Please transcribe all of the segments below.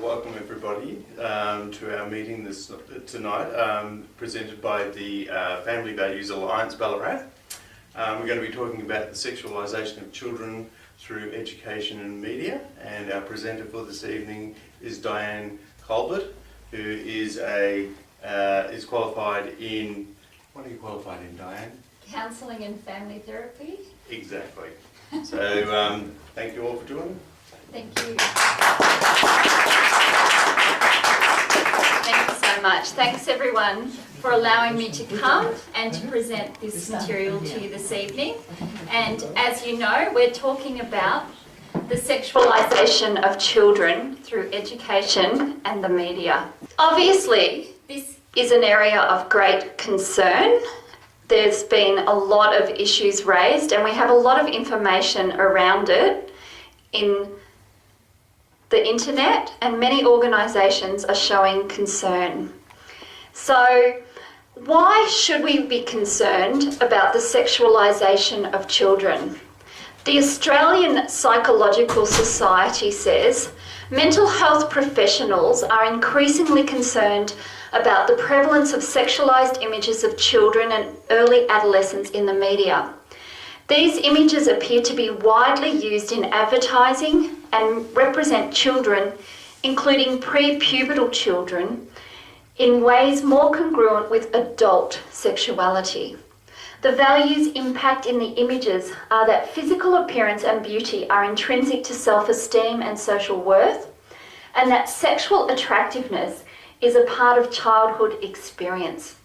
welcome everybody to our meeting tonight, presented by the Family Values Alliance Ballarat. We're going to be talking about the sexualisation of children through education and media, and our presenter for this evening is Diane Colbert, who is qualified in, what are you qualified in, Diane? Counselling and family therapy. Exactly. So thank you all for joining. Thank you. Thank you so much. Thanks everyone for allowing me to come and to present this material to you this evening. And as you know, we're talking about the sexualisation of children through education and the media. Obviously, this is an area of great concern. There's been a lot of issues raised and we have a lot of information around it in the internet, and many organisations are showing concern. So why should we be concerned about the sexualisation of children? The Australian Psychological Society says mental health professionals are increasingly concerned about the prevalence of sexualised images of children and early adolescents in the media. These images appear to be widely used in advertising and represent children, including pre-pubertal children, in ways more congruent with adult sexuality. The values impact in the images are that physical appearance and beauty are intrinsic to self-esteem and social worth, and that sexual attractiveness is a part of childhood experience.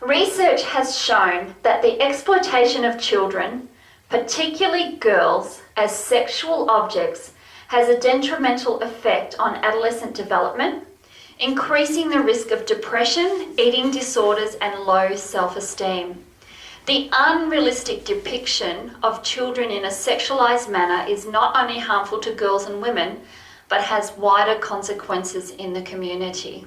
Research has shown that the exploitation of children, particularly girls, as sexual objects has a detrimental effect on adolescent development, increasing the risk of depression, eating disorders, and low self-esteem. The unrealistic depiction of children in a sexualized manner is not only harmful to girls and women, but has wider consequences in the community.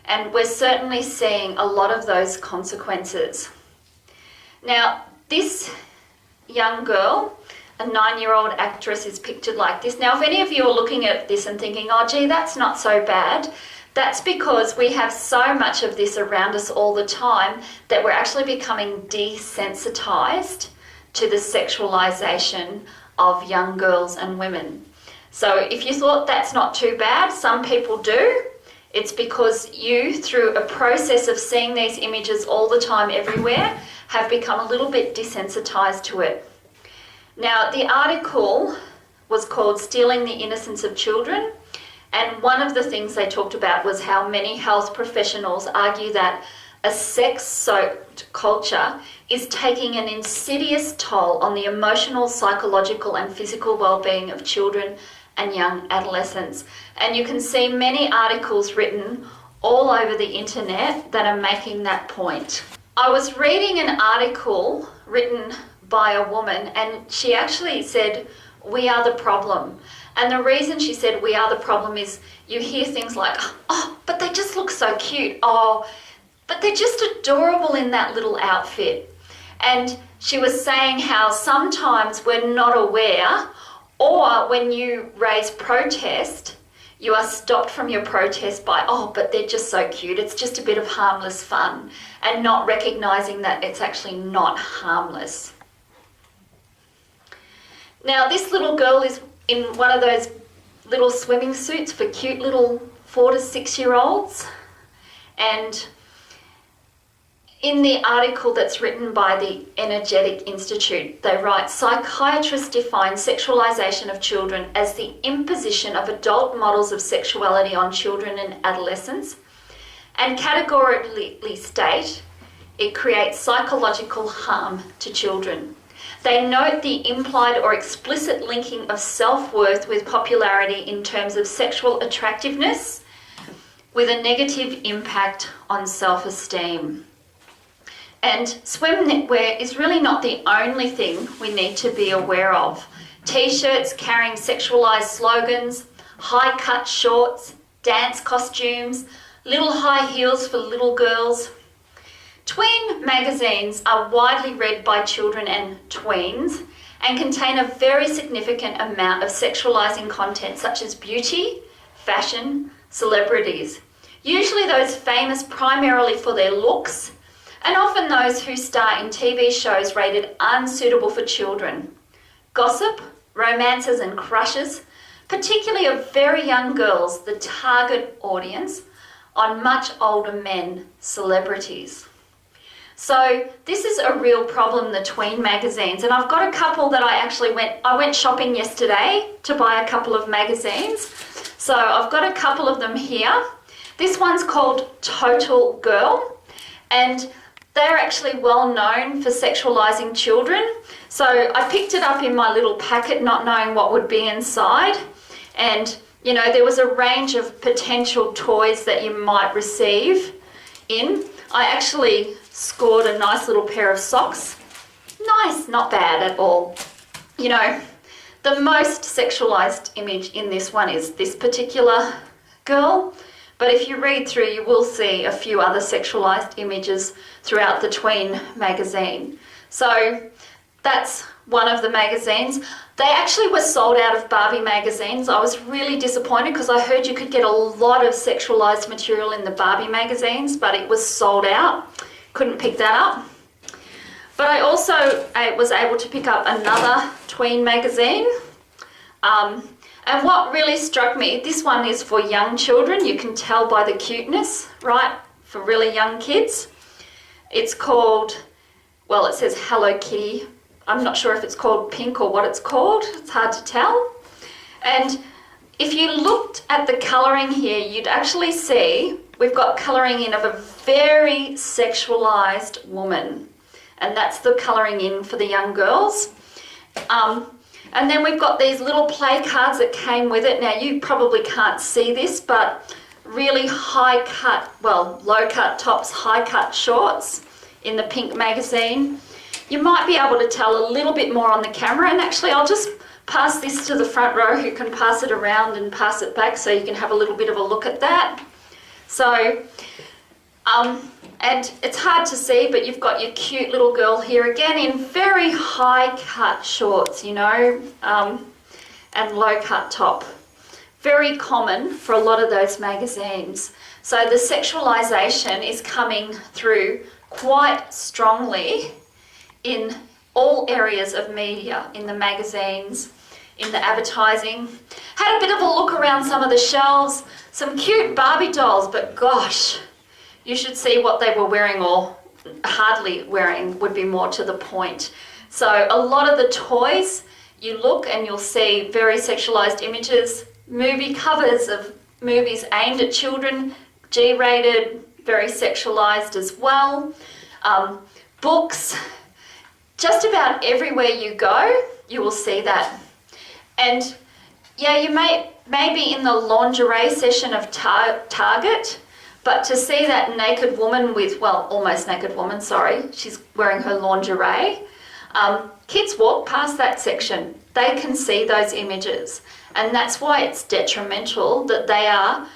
And we're certainly seeing a lot of those consequences. Now, this young girl, a 9-year-old actress, is pictured like this. Now, if any of you are looking at this and thinking, oh gee, that's not so bad, that's because we have so much of this around us all the time that we're actually becoming desensitized to the sexualization of young girls and women. So if you thought that's not too bad, some people do. It's because you, through a process of seeing these images all the time everywhere, have become a little bit desensitized to it. Now, the article was called Stealing the Innocence of Children, and one of the things they talked about was how many health professionals argue that a sex-soaked culture is taking an insidious toll on the emotional, psychological and physical well-being of children and young adolescents. And you can see many articles written all over the internet that are making that point. I was reading an article written by a woman and she actually said, "We are the problem." And the reason she said we are the problem is you hear things like, "Oh, but they just look so cute. Oh, but they're just adorable in that little outfit." And she was saying how sometimes we're not aware, or when you raise protest, you are stopped from your protest by, "Oh, but they're just so cute. It's just a bit of harmless fun," and not recognizing that it's actually not harmless. Now, this little girl is in one of those little swimming suits for cute little 4 to 6-year-olds. And in the article that's written by the Energetic Institute, they write, psychiatrists define sexualisation of children as the imposition of adult models of sexuality on children and adolescents, and categorically state it creates psychological harm to children. They note the implied or explicit linking of self-worth with popularity in terms of sexual attractiveness, with a negative impact on self-esteem. And swimwear is really not the only thing we need to be aware of. T-shirts carrying sexualized slogans, high-cut shorts, dance costumes, little high heels for little girls. Tween magazines are widely read by children and tweens and contain a very significant amount of sexualizing content such as beauty, fashion celebrities, usually those famous primarily for their looks, and often those who star in TV shows rated unsuitable for children. Gossip, romances and crushes, particularly of very young girls, the target audience, on much older men, celebrities. So this is a real problem, the tween magazines, and I've got a couple that I went shopping yesterday to buy a couple of magazines. So I've got a couple of them here. This one's called Total Girl, and they're actually well known for sexualizing children. So I picked it up in my little packet not knowing what would be inside, and you know, there was a range of potential toys that you might receive in. I actually scored a nice little pair of socks. Nice, not bad at all. You know, the most sexualized image in this one is this particular girl, but if you read through, you will see a few other sexualized images throughout the tween magazine. So that's one of the magazines. They actually were sold out of Barbie magazines. I was really disappointed because I heard you could get a lot of sexualized material in the Barbie magazines, but it was sold out. Couldn't pick that up. But I also was able to pick up another tween magazine. And what really struck me, this one is for young children. You can tell by the cuteness, right? For really young kids. It's called, well, it says Hello Kitty. I'm not sure if it's called Pink or what it's called. It's hard to tell. And if you looked at the colouring here, you'd actually see we've got colouring in of a very sexualized woman. And that's the colouring in for the young girls. And then we've got these little play cards that came with it. Now you probably can't see this, but really high cut, well, low cut tops, high cut shorts in the Pink magazine. You might be able to tell a little bit more on the camera, and actually I'll just pass this to the front row who can pass it around and pass it back so you can have a little bit of a look at that. So, and it's hard to see, but you've got your cute little girl here again in very high cut shorts, you know, and low cut top. Very common for a lot of those magazines. So the sexualization is coming through quite strongly in all areas of media, in the magazines, in the advertising. Had a bit of a look around some of the shelves, some cute Barbie dolls, but gosh, you should see what they were wearing or hardly wearing would be more to the point. So a lot of the toys, you look and you'll see very sexualized images, movie covers of movies aimed at children, G-rated, very sexualized as well. Books, just about everywhere you go, you will see that. And yeah, you may be in the lingerie session of Target, but to see that naked woman with, well, almost naked woman, sorry, she's wearing her lingerie. Kids walk past that section. They can see those images. And that's why it's detrimental that they are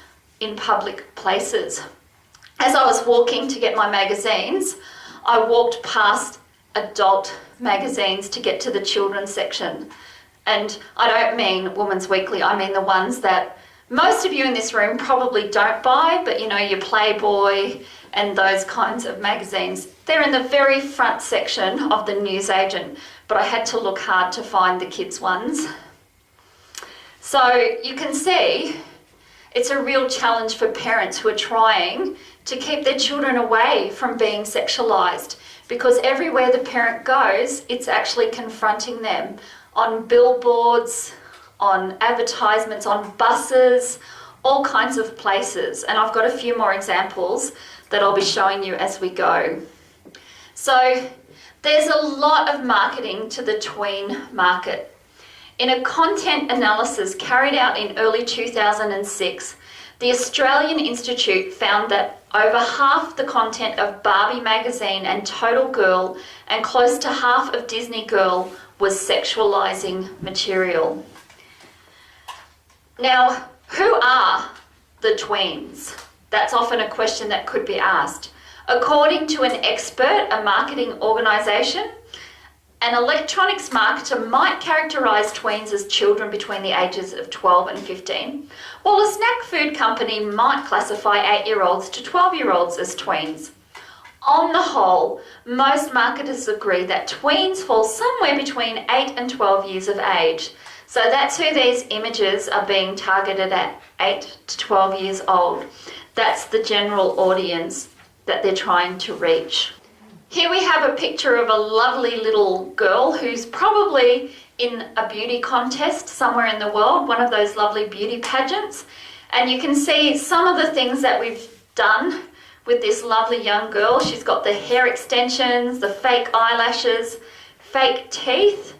in public places. As I was walking to get my magazines, I walked past adult magazines to get to the children's section. And I don't mean Woman's Weekly, I mean the ones that most of you in this room probably don't buy, but you know, your Playboy and those kinds of magazines. They're in the very front section of the newsagent, but I had to look hard to find the kids' ones. So you can see it's a real challenge for parents who are trying to keep their children away from being sexualized, because everywhere the parent goes, it's actually confronting them on billboards, on advertisements, on buses, all kinds of places. And I've got a few more examples that I'll be showing you as we go. So there's a lot of marketing to the tween market. In a content analysis carried out in early 2006, the Australian Institute found that over half the content of Barbie magazine and Total Girl and close to half of Disney Girl was sexualizing material. Now, who are the tweens? That's often a question that could be asked. According to an expert, a marketing organisation, An electronics marketer might characterise tweens as children between the ages of 12 and 15, while a snack food company might classify 8-year-olds to 12-year-olds as tweens. On the whole, most marketers agree that tweens fall somewhere between 8 and 12 years of age. So that's who these images are being targeted at, 8 to 12 years old. That's the general audience that they're trying to reach. Here we have a picture of a lovely little girl who's probably in a beauty contest somewhere in the world, one of those lovely beauty pageants. And you can see some of the things that we've done with this lovely young girl. She's got the hair extensions, the fake eyelashes, fake teeth,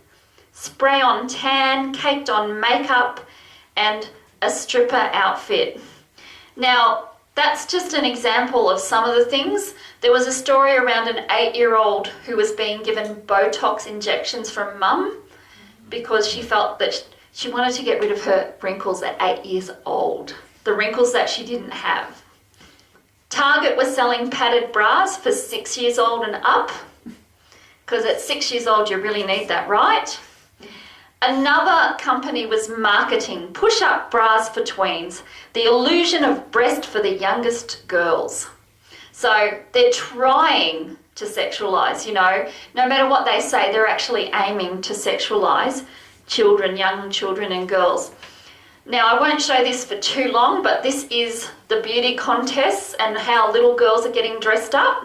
spray on tan, caked on makeup, and a stripper outfit. Now, that's just an example of some of the things. There was a story around an 8-year-old who was being given Botox injections from mum because she felt that she wanted to get rid of her wrinkles at 8 years old, the wrinkles that she didn't have. Target was selling padded bras for 6 years old and up, because at 6 years old you really need that, right? Another company was marketing push-up bras for tweens, the illusion of breast for the youngest girls. So they're trying to sexualize, no matter what they say, they're actually aiming to sexualize children, young children and girls. Now, I won't show this for too long, but this is the beauty contests and how little girls are getting dressed up.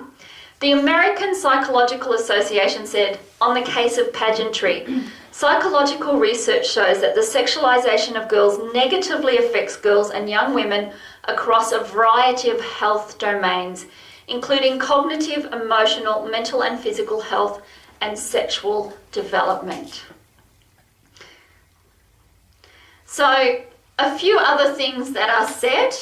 The American Psychological Association said, on the case of pageantry, psychological research shows that the sexualization of girls negatively affects girls and young women across a variety of health domains, including cognitive, emotional, mental and physical health and sexual development. So, a few other things that are said,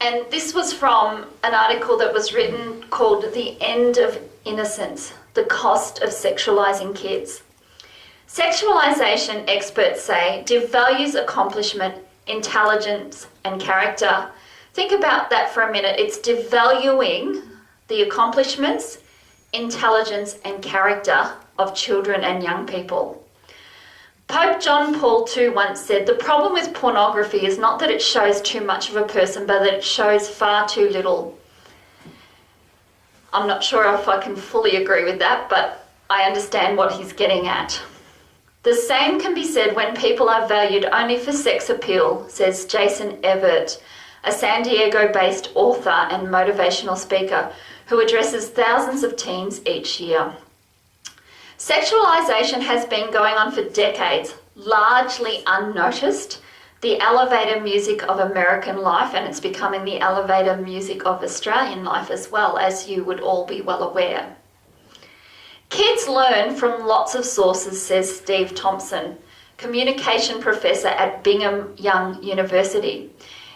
and this was from an article that was written called The End of Innocence, The Cost of Sexualizing Kids. Sexualization, experts say, devalues accomplishment, intelligence and character. Think about that for a minute. It's devaluing the accomplishments, intelligence and character of children and young people. Pope John Paul II once said, the problem with pornography is not that it shows too much of a person, but that it shows far too little. I'm not sure if I can fully agree with that, but I understand what he's getting at. The same can be said when people are valued only for sex appeal, says Jason Everett, a San Diego-based author and motivational speaker who addresses thousands of teens each year. Sexualization has been going on for decades, largely unnoticed, the elevator music of American life, and it's becoming the elevator music of Australian life as well, as you would all be well aware. Kids learn from lots of sources, says Steve Thompson, communication professor at Brigham Young University.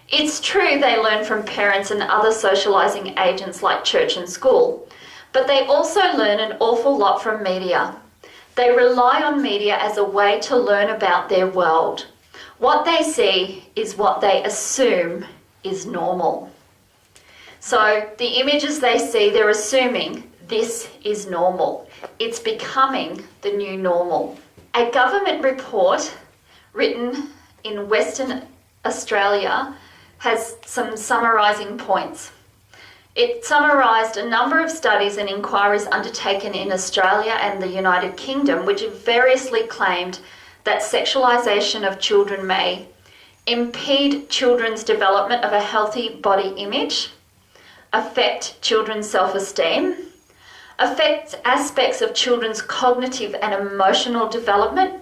It's true they learn from parents and other socializing agents like church and school, but they also learn an awful lot from media. They rely on media as a way to learn about their world. What they see is what they assume is normal. So the images they see, they're assuming this is normal. It's becoming the new normal. A government report written in Western Australia has some summarising points. It summarised a number of studies and inquiries undertaken in Australia and the United Kingdom, which variously claimed that sexualisation of children may impede children's development of a healthy body image, affect children's self-esteem, affect aspects of children's cognitive and emotional development,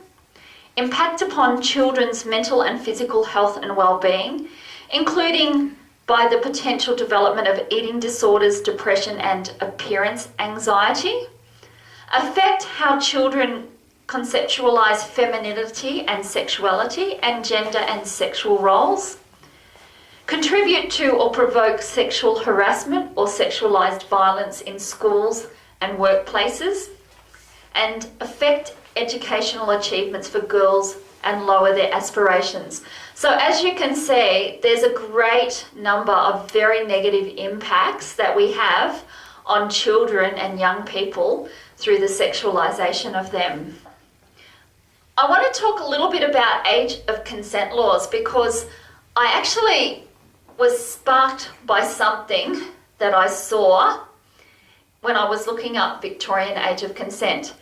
impact upon children's mental and physical health and well-being, including by the potential development of eating disorders, depression and appearance anxiety, affect how children conceptualize femininity and sexuality and gender and sexual roles, contribute to or provoke sexual harassment or sexualized violence in schools and workplaces, and affect educational achievements for girls and lower their aspirations. So as you can see, there's a great number of very negative impacts that we have on children and young people through the sexualization of them. I want to talk a little bit about age of consent laws because I actually was sparked by something that I saw when I was looking up Victorian age of consent.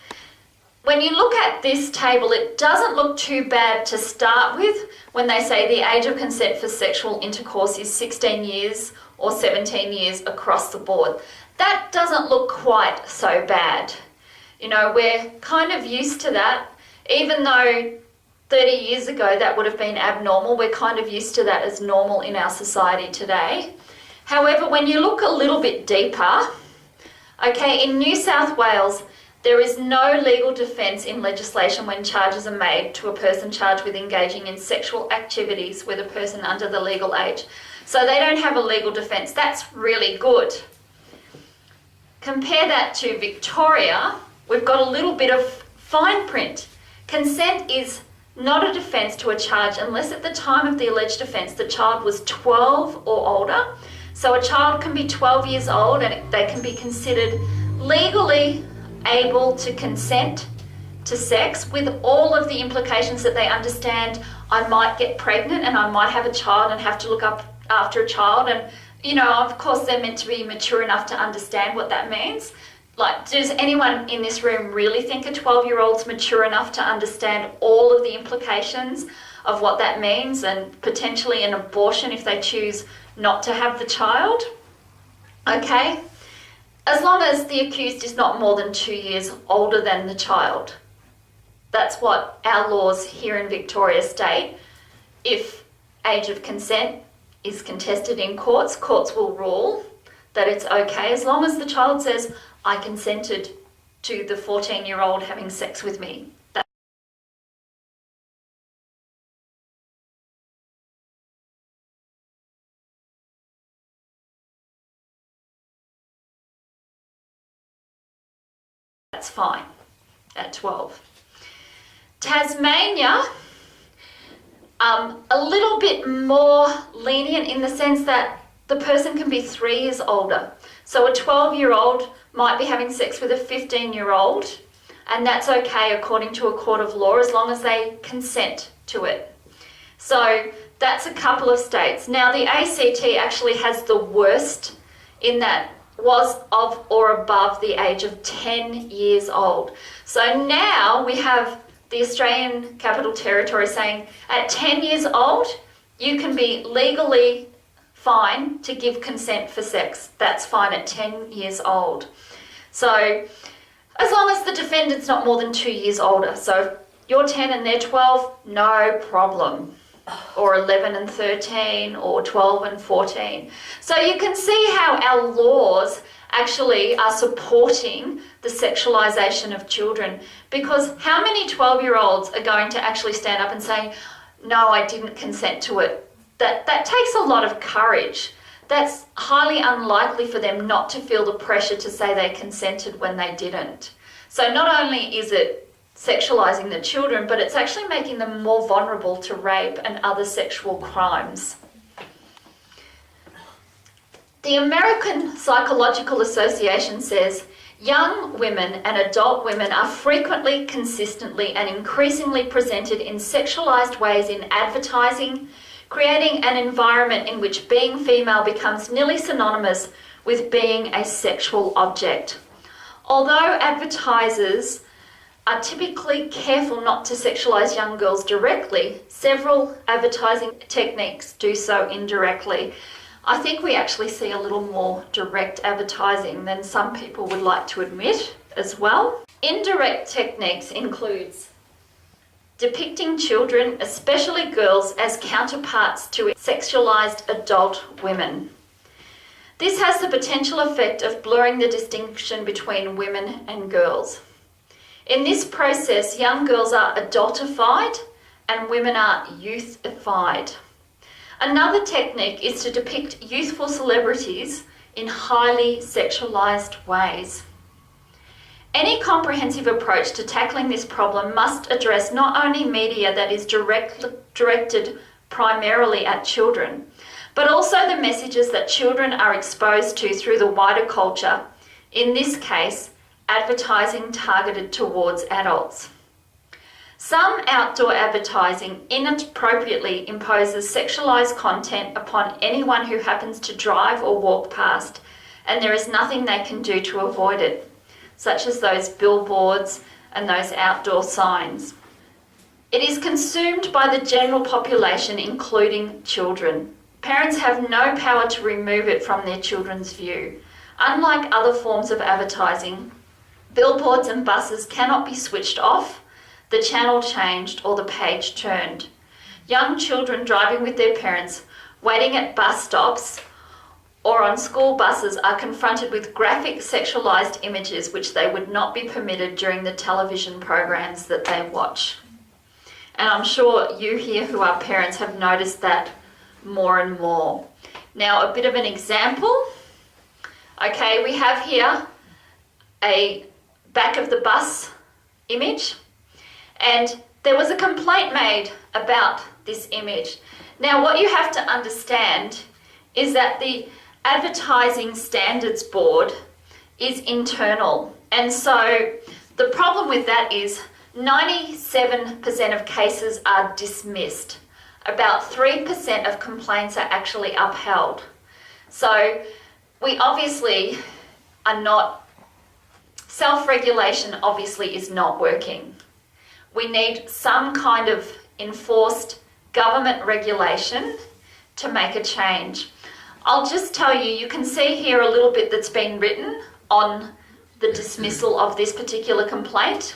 When you look at this table, it doesn't look too bad to start with when they say the age of consent for sexual intercourse is 16 years or 17 years across the board. That doesn't look quite so bad. You know, we're kind of used to that. Even though 30 years ago that would have been abnormal, we're kind of used to that as normal in our society today. However, when you look a little bit deeper, okay, in New South Wales, there is no legal defence in legislation when charges are made to a person charged with engaging in sexual activities with a person under the legal age. So they don't have a legal defence. That's really good. Compare that to Victoria, we've got a little bit of fine print. Consent is not a defence to a charge unless at the time of the alleged offence the child was 12 or older. So a child can be 12 years old and they can be considered legally able to consent to sex with all of the implications that they understand. I might get pregnant and I might have a child and have to look up after a child, and you know, of course they're meant to be mature enough to understand what that means. Like, does anyone in this room really think a 12-year-old's mature enough to understand all of the implications of what that means and potentially an abortion if they choose not to have the child? Okay, as long as the accused is not more than 2 years older than the child. That's what our laws here in Victoria state. If age of consent is contested in courts, courts will rule that it's okay as long as the child says, I consented to the 14-year-old having sex with me. That's fine at 12. Tasmania, a little bit more lenient in the sense that the person can be 3 years older. So a 12-year-old might be having sex with a 15-year-old, and that's okay according to a court of law as long as they consent to it. So that's a couple of states. Now the ACT actually has the worst in that was of or above the age of 10 years old. So now we have the Australian Capital Territory saying at 10 years old, you can be legally fine to give consent for sex. That's fine at 10 years old. So as long as the defendant's not more than 2 years older. So if you're 10 and they're 12, no problem. Or 11 and 13, or 12 and 14. So you can see how our laws actually are supporting the sexualization of children, because how many 12-year-olds are going to actually stand up and say, no, I didn't consent to it? That takes a lot of courage. That's highly unlikely for them not to feel the pressure to say they consented when they didn't. So not only is it sexualizing the children, but it's actually making them more vulnerable to rape and other sexual crimes. The American Psychological Association says young women and adult women are frequently, consistently, and increasingly presented in sexualized ways in advertising, creating an environment in which being female becomes nearly synonymous with being a sexual object. Although advertisers are typically careful not to sexualize young girls directly, several advertising techniques do so indirectly. I think we actually see a little more direct advertising than some people would like to admit as well. Indirect techniques includes depicting children, especially girls, as counterparts to sexualized adult women. This has the potential effect of blurring the distinction between women and girls. In this process, young girls are adultified and women are youthified. Another technique is to depict youthful celebrities in highly sexualized ways. Any comprehensive approach to tackling this problem must address not only media that is directed primarily at children, but also the messages that children are exposed to through the wider culture, in this case, advertising targeted towards adults. Some outdoor advertising inappropriately imposes sexualized content upon anyone who happens to drive or walk past, and there is nothing they can do to avoid it, such as those billboards and those outdoor signs. It is consumed by the general population, including children. Parents have no power to remove it from their children's view. Unlike other forms of advertising, billboards and buses cannot be switched off, the channel changed, or the page turned. Young children driving with their parents, waiting at bus stops or on school buses are confronted with graphic sexualized images which they would not be permitted during the television programs that they watch. And I'm sure you here who are parents have noticed that more and more. Now, a bit of an example. Okay, we have here a back of the bus image, and there was a complaint made about this image. Now, what you have to understand is that the Advertising Standards Board is internal, and so the problem with that is 97% of cases are dismissed. About 3% of complaints are actually upheld. So we obviously are not, self-regulation obviously is not working. We need some kind of enforced government regulation to make a change. I'll just tell you, you can see here a little bit that's been written on the dismissal of this particular complaint.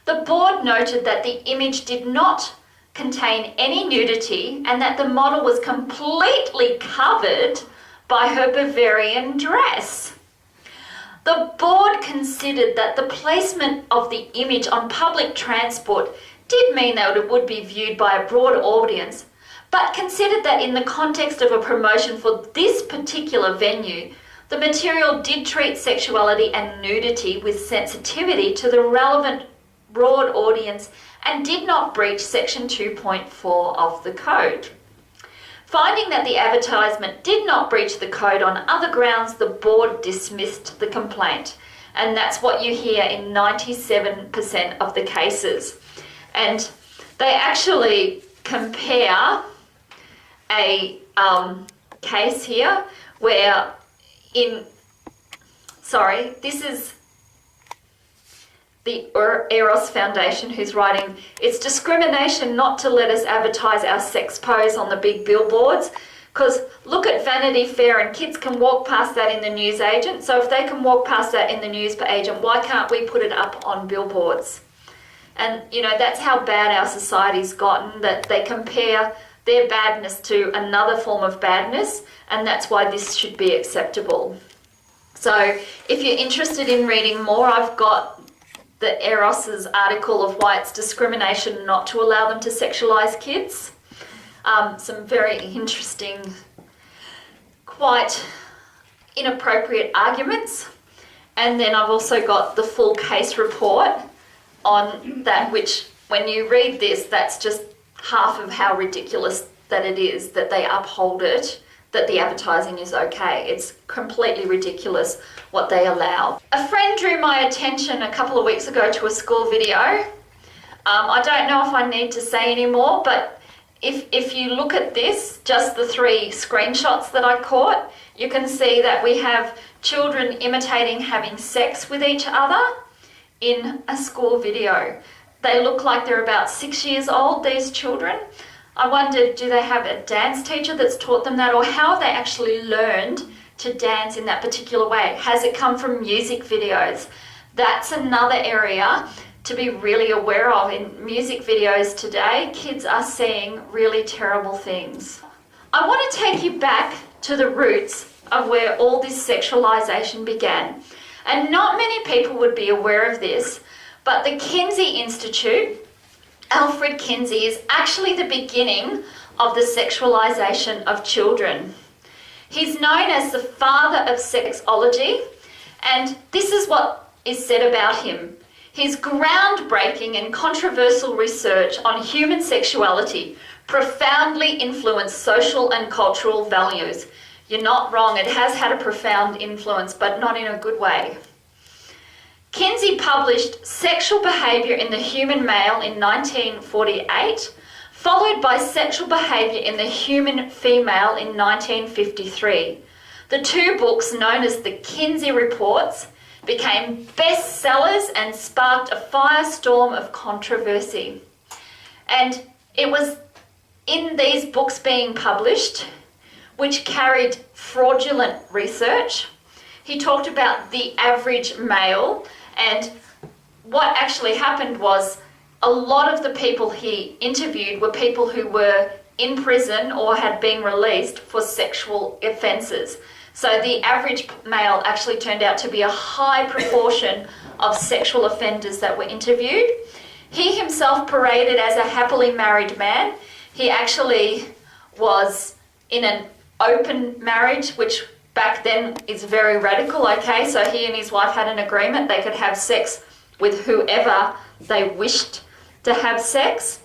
The board noted that the image did not contain any nudity and that the model was completely covered by her Bavarian dress. The board considered that the placement of the image on public transport did mean that it would be viewed by a broad audience, but considered that in the context of a promotion for this particular venue, the material did treat sexuality and nudity with sensitivity to the relevant broad audience and did not breach section 2.4 of the code. Finding that the advertisement did not breach the code on other grounds, the board dismissed the complaint. And that's what you hear in 97% of the cases. And they actually compare a case here where this is the Eros Foundation who's writing, "It's discrimination not to let us advertise our sex pose on the big billboards, because look at Vanity Fair and kids can walk past that in the newsagent. So if they can walk past that in the newsagent, why can't we put it up on billboards?" And you know, that's how bad our society's gotten, that they compare their badness to another form of badness, and that's why this should be acceptable. So if you're interested in reading more, I've got the Eros's article of why it's discrimination not to allow them to sexualize kids. Some very interesting, quite inappropriate arguments. And then I've also got the full case report on that, which when you read this, that's just half of how ridiculous that it is that they uphold it, that the advertising is okay. It's completely ridiculous what they allow. A friend drew my attention a couple of weeks ago to a school video. I don't know if I need to say any more, but if you look at this, just the 3 screenshots that I caught, you can see that we have children imitating having sex with each other in a school video. They look like they're about 6 years old, these children. I wondered, do they have a dance teacher that's taught them that, or how have they actually learned to dance in that particular way? Has it come from music videos? That's another area to be really aware of. In music videos today, kids are seeing really terrible things. I want to take you back to the roots of where all this sexualization began. And not many people would be aware of this, but the Kinsey Institute, Alfred Kinsey, is actually the beginning of the sexualization of children. He's known as the father of sexology, and this is what is said about him. His groundbreaking and controversial research on human sexuality profoundly influenced social and cultural values. You're not wrong, it has had a profound influence, but not in a good way. Kinsey published Sexual Behaviour in the Human Male in 1948, followed by Sexual Behaviour in the Human Female in 1953. The two books, known as the Kinsey Reports, became bestsellers and sparked a firestorm of controversy. And it was in these books being published, which carried fraudulent research. He talked about the average male, and what actually happened was a lot of the people he interviewed were people who were in prison or had been released for sexual offences. So the average male actually turned out to be a high proportion of sexual offenders that were interviewed. He himself paraded as a happily married man. He actually was in an open marriage, which back then is very radical, okay? So he and his wife had an agreement. They could have sex with whoever they wished to have sex.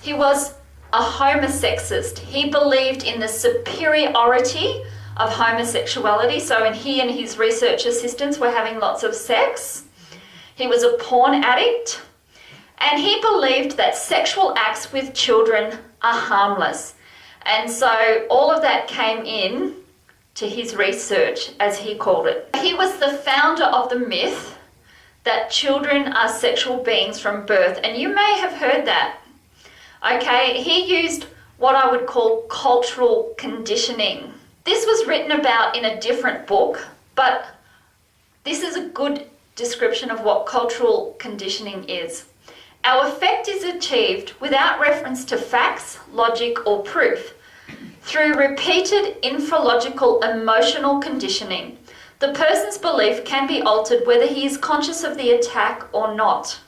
He was a homosexist. He believed in the superiority of homosexuality. So when he and his research assistants were having lots of sex, he was a porn addict. And he believed that sexual acts with children are harmless. And so all of that came in to his research, as he called it. He was the founder of the myth that children are sexual beings from birth, and you may have heard that. Okay, he used what I would call cultural conditioning. This was written about in a different book, but this is a good description of what cultural conditioning is. Our effect is achieved without reference to facts, logic, or proof. Through repeated infralogical emotional conditioning, the person's belief can be altered whether he is conscious of the attack or not.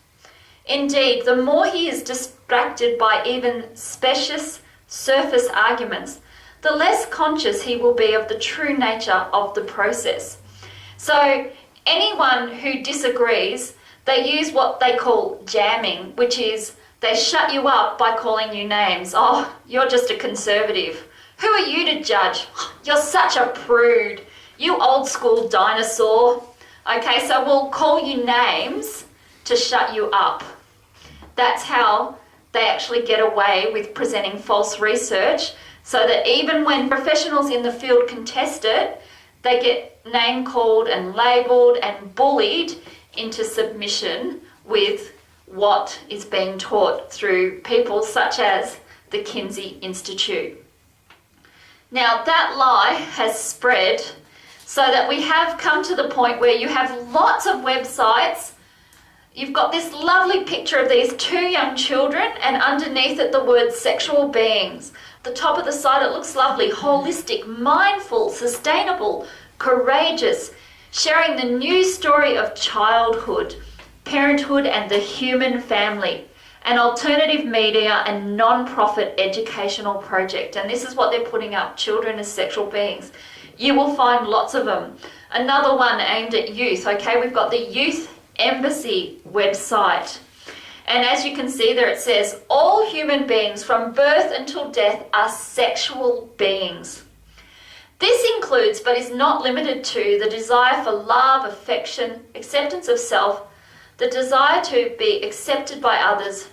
Indeed, the more he is distracted by even specious surface arguments, the less conscious he will be of the true nature of the process. So anyone who disagrees, they use what they call jamming, which is they shut you up by calling you names. Oh, you're just a conservative. Who are you to judge? You're such a prude. You old school dinosaur. Okay, so we'll call you names to shut you up. That's how they actually get away with presenting false research, so that even when professionals in the field contest it, they get name called and labelled and bullied into submission with what is being taught through people such as the Kinsey Institute. Now that lie has spread so that we have come to the point where you have lots of websites. You've got this lovely picture of these two young children, and underneath it the word sexual beings. The top of the site, it looks lovely, holistic, mindful, sustainable, courageous, sharing the new story of childhood, parenthood and the human family, an alternative media and non-profit educational project. And this is what they're putting up, children as sexual beings. You will find lots of them. Another one aimed at youth, okay? We've got the Youth Embassy website. And as you can see there, it says, all human beings from birth until death are sexual beings. This includes, but is not limited to, the desire for love, affection, acceptance of self, the desire to be accepted by others,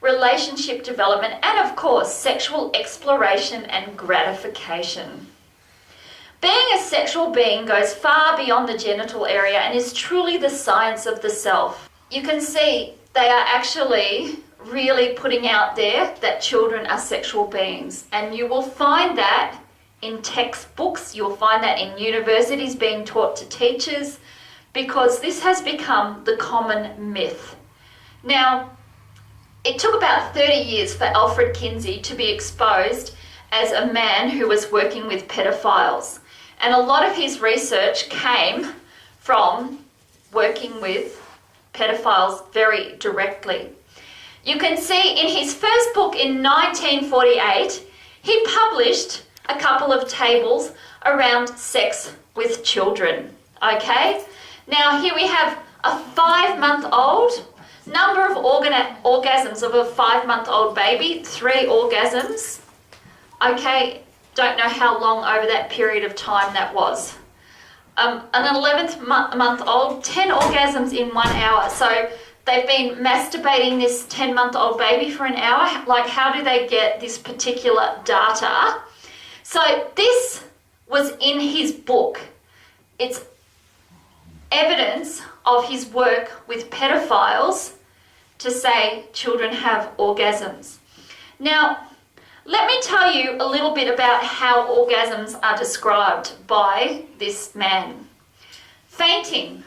relationship development, and of course, sexual exploration and gratification. Being a sexual being goes far beyond the genital area and is truly the science of the self. You can see they are actually really putting out there that children are sexual beings, and you will find that in textbooks, you'll find that in universities being taught to teachers, because this has become the common myth. Now, it took about 30 years for Alfred Kinsey to be exposed as a man who was working with pedophiles. And a lot of his research came from working with pedophiles very directly. You can see in his first book in 1948, he published a couple of tables around sex with children, okay? Now here we have a 5-month-old, number of orgasms of a 5-month-old baby, 3 orgasms, okay? Don't know how long over that period of time that was. an 11th month old, 10 orgasms in 1 hour. So they've been masturbating this 10-month-old baby for an hour. Like, how do they get this particular data? So this was in his book. It's evidence of his work with pedophiles to say children have orgasms. Now, let me tell you a little bit about how orgasms are described by this man. Fainting,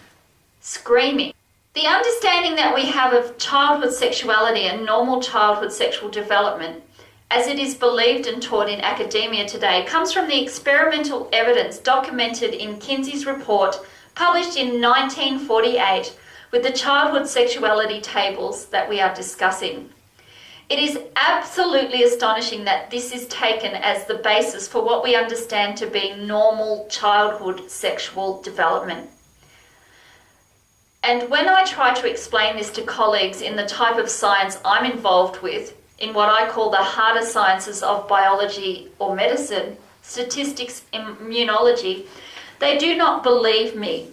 screaming. The understanding that we have of childhood sexuality and normal childhood sexual development, as it is believed and taught in academia today, comes from the experimental evidence documented in Kinsey's report published in 1948 with the childhood sexuality tables that we are discussing. It is absolutely astonishing that this is taken as the basis for what we understand to be normal childhood sexual development. And when I try to explain this to colleagues in the type of science I'm involved with, in what I call the harder sciences of biology or medicine, statistics, immunology, they do not believe me.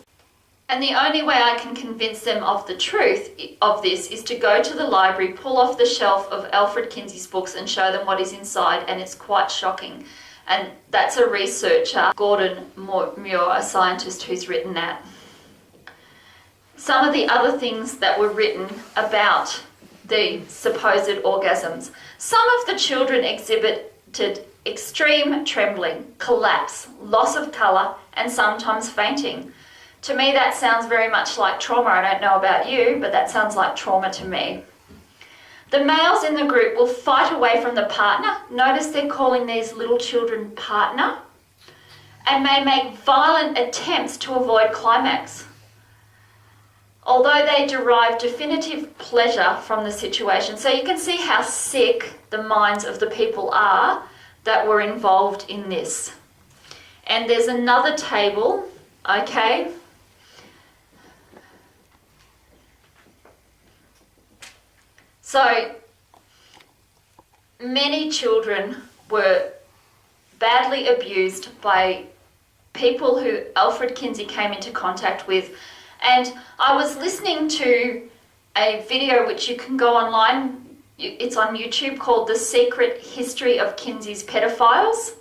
And the only way I can convince them of the truth of this is to go to the library, pull off the shelf of Alfred Kinsey's books and show them what is inside, and it's quite shocking. And that's a researcher, Gordon Muir, a scientist who's written that. Some of the other things that were written about the supposed orgasms. Some of the children exhibited extreme trembling, collapse, loss of colour, and sometimes fainting. To me, that sounds very much like trauma. I don't know about you, but that sounds like trauma to me. The males in the group will fight away from the partner. Notice they're calling these little children partner, and may make violent attempts to avoid climax. Although they derive definitive pleasure from the situation. So you can see how sick the minds of the people are that were involved in this. And there's another table, okay? So many children were badly abused by people who Alfred Kinsey came into contact with. And I was listening to a video which you can go online, it's on YouTube, called The Secret History of Kinsey's Pedophiles.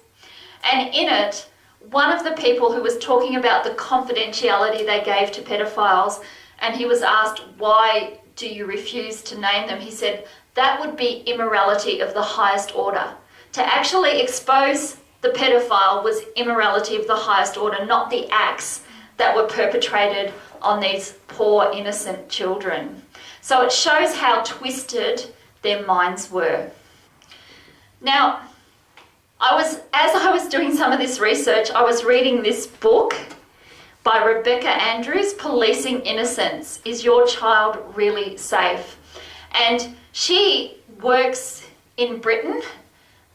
And in it, one of the people who was talking about the confidentiality they gave to pedophiles, and he was asked, why do you refuse to name them? He said, that would be immorality of the highest order. To actually expose the pedophile was immorality of the highest order, not the acts that were perpetrated on these poor innocent children. So it shows how twisted their minds were. Now, as I was doing some of this research, I was reading this book by Rebecca Andrews, Policing Innocence. Is Your Child Really Safe? And she works in Britain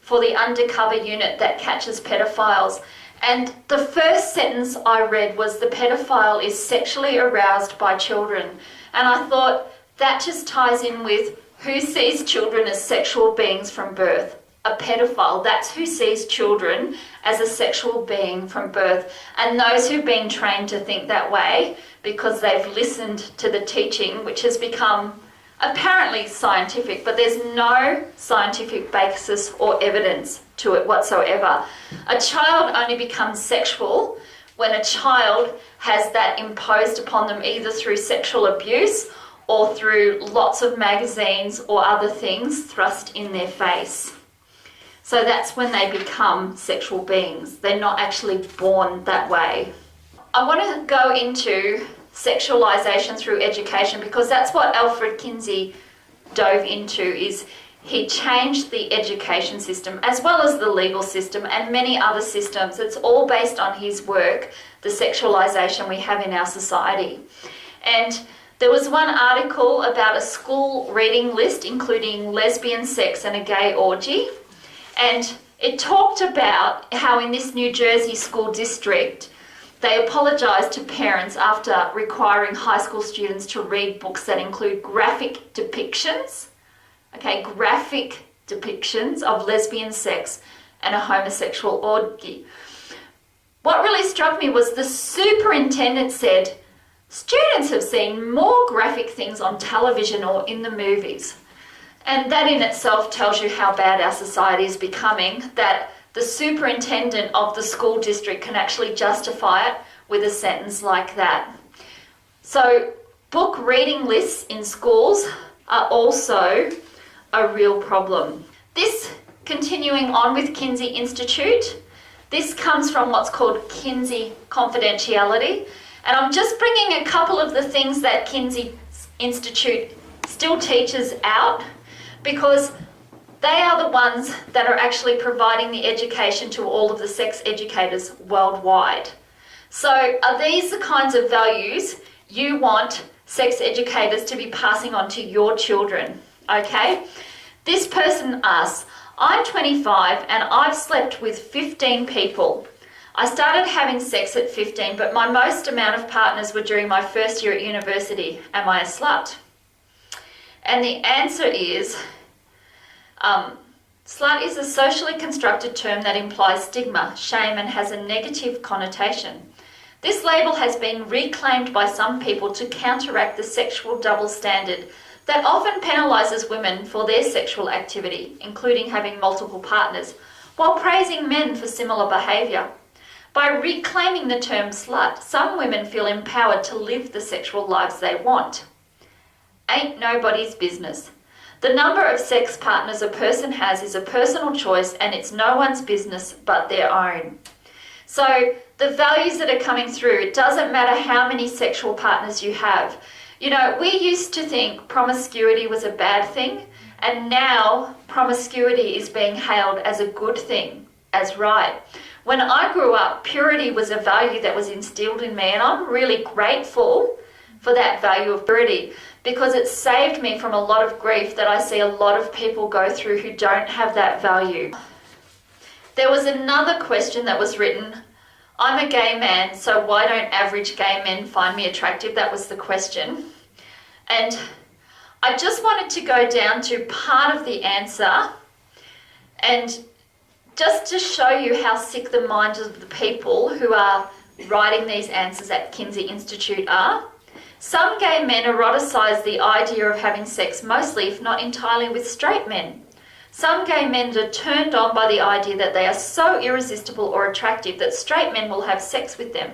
for the undercover unit that catches pedophiles. And the first sentence I read was, the pedophile is sexually aroused by children. And I thought, that just ties in with who sees children as sexual beings from birth. A pedophile, that's who sees children as a sexual being from birth. And those who've been trained to think that way because they've listened to the teaching, which has become apparently scientific, but there's no scientific basis or evidence to it whatsoever. A child only becomes sexual when a child has that imposed upon them either through sexual abuse or through lots of magazines or other things thrust in their face. So that's when they become sexual beings. They're not actually born that way. I want to go into sexualization through education because that's what Alfred Kinsey dove into. Is he changed the education system as well as the legal system and many other systems. It's all based on his work, the sexualization we have in our society. And there was one article about a school reading list including lesbian sex and a gay orgy. And it talked about how in this New Jersey school district, they apologised to parents after requiring high school students to read books that include graphic depictions of lesbian sex and a homosexual orgy. what really struck me was the superintendent said, students have seen more graphic things on television or in the movies. And that in itself tells you how bad our society is becoming, that the superintendent of the school district can actually justify it with a sentence like that. So book reading lists in schools are also a real problem. This, continuing on with Kinsey Institute, this comes from what's called Kinsey confidentiality. And I'm just bringing a couple of the things that Kinsey Institute still teaches out, because they are the ones that are actually providing the education to all of the sex educators worldwide. So are these the kinds of values you want sex educators to be passing on to your children? Okay? This person asks, I'm 25 and I've slept with 15 people. I started having sex at 15, but my most amount of partners were during my first year at university. Am I a slut? And the answer is, slut is a socially constructed term that implies stigma, shame, and has a negative connotation. This label has been reclaimed by some people to counteract the sexual double standard that often penalises women for their sexual activity, including having multiple partners, while praising men for similar behaviour. By reclaiming the term slut, some women feel empowered to live the sexual lives they want. Ain't nobody's business. The number of sex partners a person has is a personal choice, and it's no one's business but their own. So the values that are coming through, it doesn't matter how many sexual partners you have. You know, we used to think promiscuity was a bad thing, and now promiscuity is being hailed as a good thing, as right. When I grew up, purity was a value that was instilled in me, and I'm really grateful for that value of purity, because it saved me from a lot of grief that I see a lot of people go through who don't have that value. There was another question that was written, I'm a gay man, so why don't average gay men find me attractive? That was the question. And I just wanted to go down to part of the answer, and just to show you how sick the minds of the people who are writing these answers at Kinsey Institute are. Some gay men eroticise the idea of having sex mostly, if not entirely, with straight men. Some gay men are turned on by the idea that they are so irresistible or attractive that straight men will have sex with them,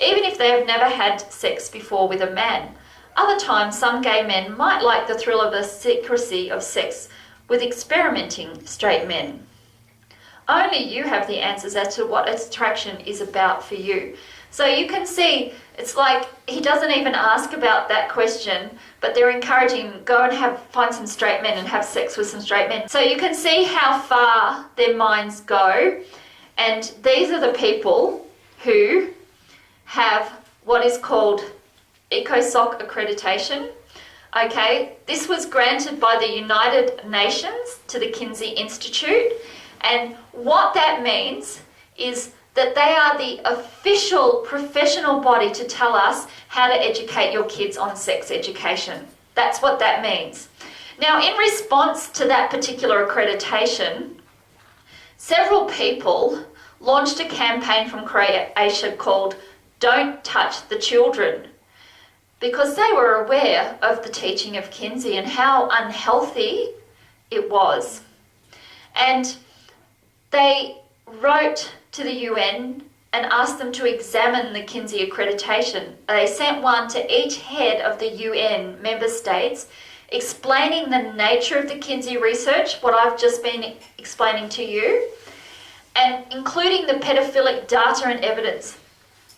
even if they have never had sex before with a man. Other times, some gay men might like the thrill of the secrecy of sex with experimenting straight men. Only you have the answers as to what attraction is about for you. So you can see, it's like he doesn't even ask about that question, but they're encouraging him, go and find some straight men and have sex with some straight men. So you can see how far their minds go. And these are the people who have what is called ECOSOC accreditation. Okay, this was granted by the United Nations to the Kinsey Institute. And what that means is that they are the official professional body to tell us how to educate your kids on sex education. That's what that means. Now, in response to that particular accreditation, several people launched a campaign from Croatia called Don't Touch the Children, because they were aware of the teaching of Kinsey and how unhealthy it was. And they wrote to the UN and asked them to examine the Kinsey accreditation. They sent one to each head of the UN member states, explaining the nature of the Kinsey research, what I've just been explaining to you, and including the pedophilic data and evidence.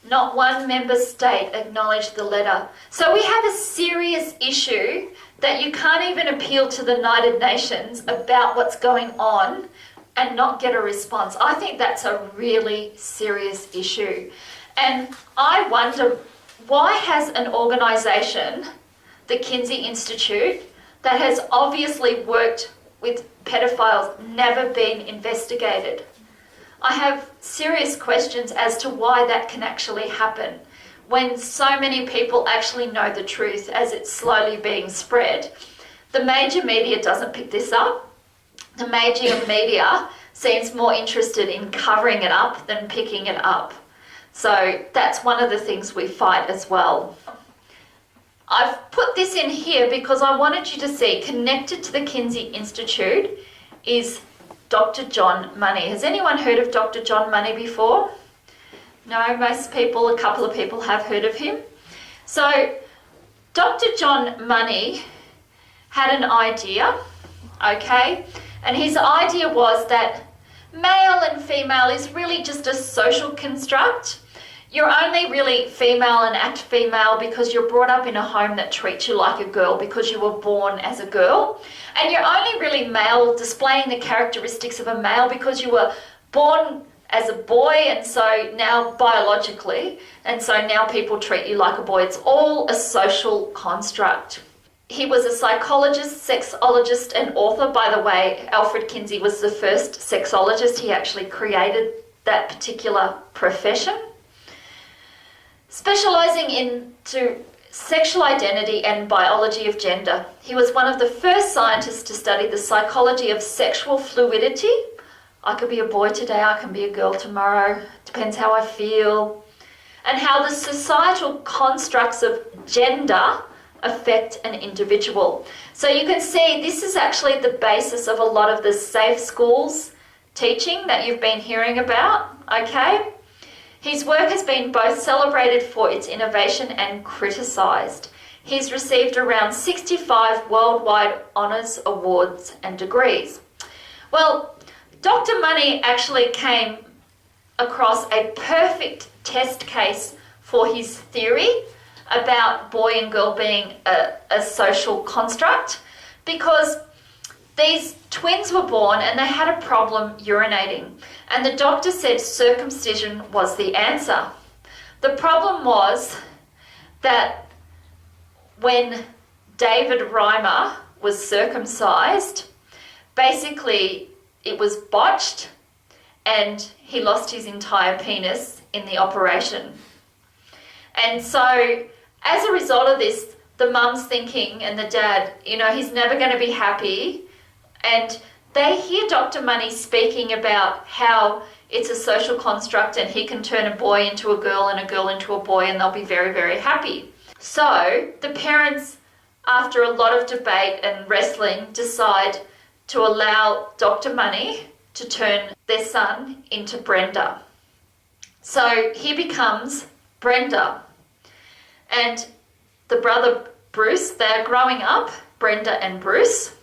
Not one member state acknowledged the letter. So we have a serious issue that you can't even appeal to the United Nations about what's going on and not get a response. I think that's a really serious issue. And I wonder, why has an organisation, the Kinsey Institute, that has obviously worked with pedophiles, never been investigated? I have serious questions as to why that can actually happen when so many people actually know the truth as it's slowly being spread. The major media doesn't pick this up. The major media seems more interested in covering it up than picking it up. So that's one of the things we fight as well. I've put this in here because I wanted you to see, connected to the Kinsey Institute is Dr. John Money. Has anyone heard of Dr. John Money before? No, most people, a couple of people have heard of him. So Dr. John Money had an idea, okay? And his idea was that male and female is really just a social construct. You're only really female and act female because you're brought up in a home that treats you like a girl because you were born as a girl. And you're only really male, displaying the characteristics of a male because you were born as a boy, and so now biologically, and so now people treat you like a boy. It's all a social construct. He was a psychologist, sexologist, and author. By the way, Alfred Kinsey was the first sexologist. He actually created that particular profession, specializing into sexual identity and biology of gender. He was one of the first scientists to study the psychology of sexual fluidity. I could be a boy today, I can be a girl tomorrow, depends how I feel, and how the societal constructs of gender affect an individual. So you can see this is actually the basis of a lot of the safe schools teaching that you've been hearing about, okay? His work has been both celebrated for its innovation and criticised. He's received around 65 worldwide honours, awards and degrees. Well, Dr. Money actually came across a perfect test case for his theory about boy and girl being a social construct, because these twins were born and they had a problem urinating, and the doctor said circumcision was the answer. The problem was that when David Reimer was circumcised, basically it was botched and he lost his entire penis in the operation. And so as a result of this, the mum's thinking and the dad, you know, he's never going to be happy. And they hear Dr. Money speaking about how it's a social construct and he can turn a boy into a girl and a girl into a boy and they'll be very, very happy. So the parents, after a lot of debate and wrestling, decide to allow Dr. Money to turn their son into Brenda. So he becomes Brenda. And the brother Bruce, they're growing up, Brenda and Bruce.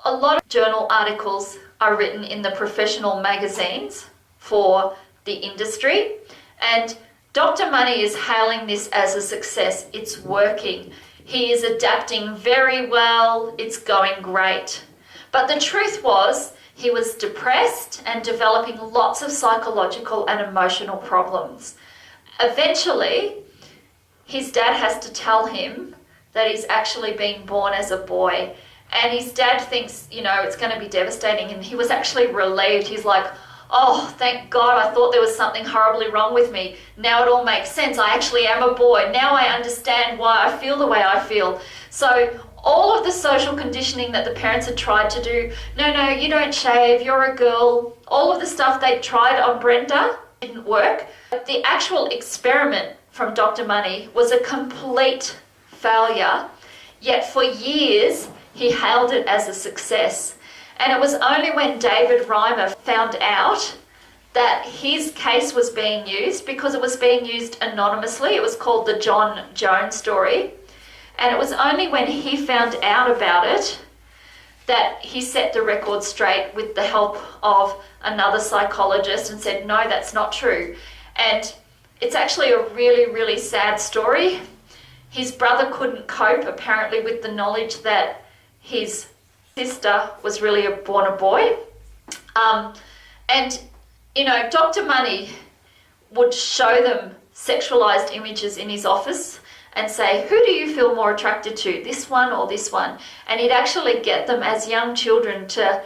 A lot of journal articles are written in the professional magazines for the industry, and Dr. Money is hailing this as a success. It's working. He is adapting very well. It's going great. But the truth was, he was depressed and developing lots of psychological and emotional problems. Eventually, his dad has to tell him that he's actually been born as a boy. And his dad thinks, you know, it's going to be devastating. And he was actually relieved. He's like, oh, thank God, I thought there was something horribly wrong with me. Now it all makes sense. I actually am a boy. Now I understand why I feel the way I feel. So all of the social conditioning that the parents had tried to do, no, you don't shave, you're a girl, all of the stuff they tried on Brenda didn't work. The actual experiment from Dr. Money was a complete failure, yet for years he hailed it as a success. And it was only when David Reimer found out that his case was being used, because it was being used anonymously. It was called the John Jones story. And it was only when he found out about it that he set the record straight with the help of another psychologist and said, no, that's not true. And it's actually a really, really sad story. His brother couldn't cope, apparently, with the knowledge that his sister was really born a boy. And, you know, Dr. Money would show them sexualized images in his office and say, who do you feel more attracted to, this one or this one? And he'd actually get them as young children to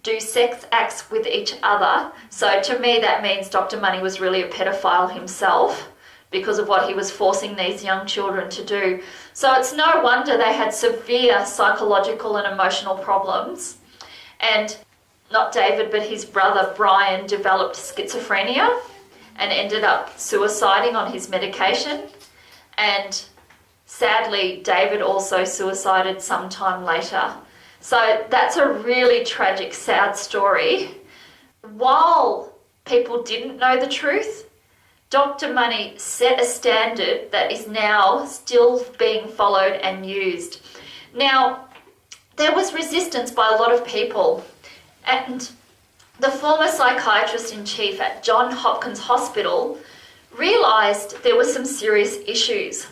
do sex acts with each other. So to me, that means Dr. Money was really a pedophile himself, because of what he was forcing these young children to do. So it's no wonder they had severe psychological and emotional problems. And not David, but his brother Brian developed schizophrenia. and ended up suiciding on his medication. And sadly, David also suicided sometime later. So that's a really tragic, sad story. While people didn't know the truth, Dr. Money set a standard that is now still being followed and used. Now, there was resistance by a lot of people, and the former psychiatrist in chief at Johns Hopkins Hospital realised there were some serious issues.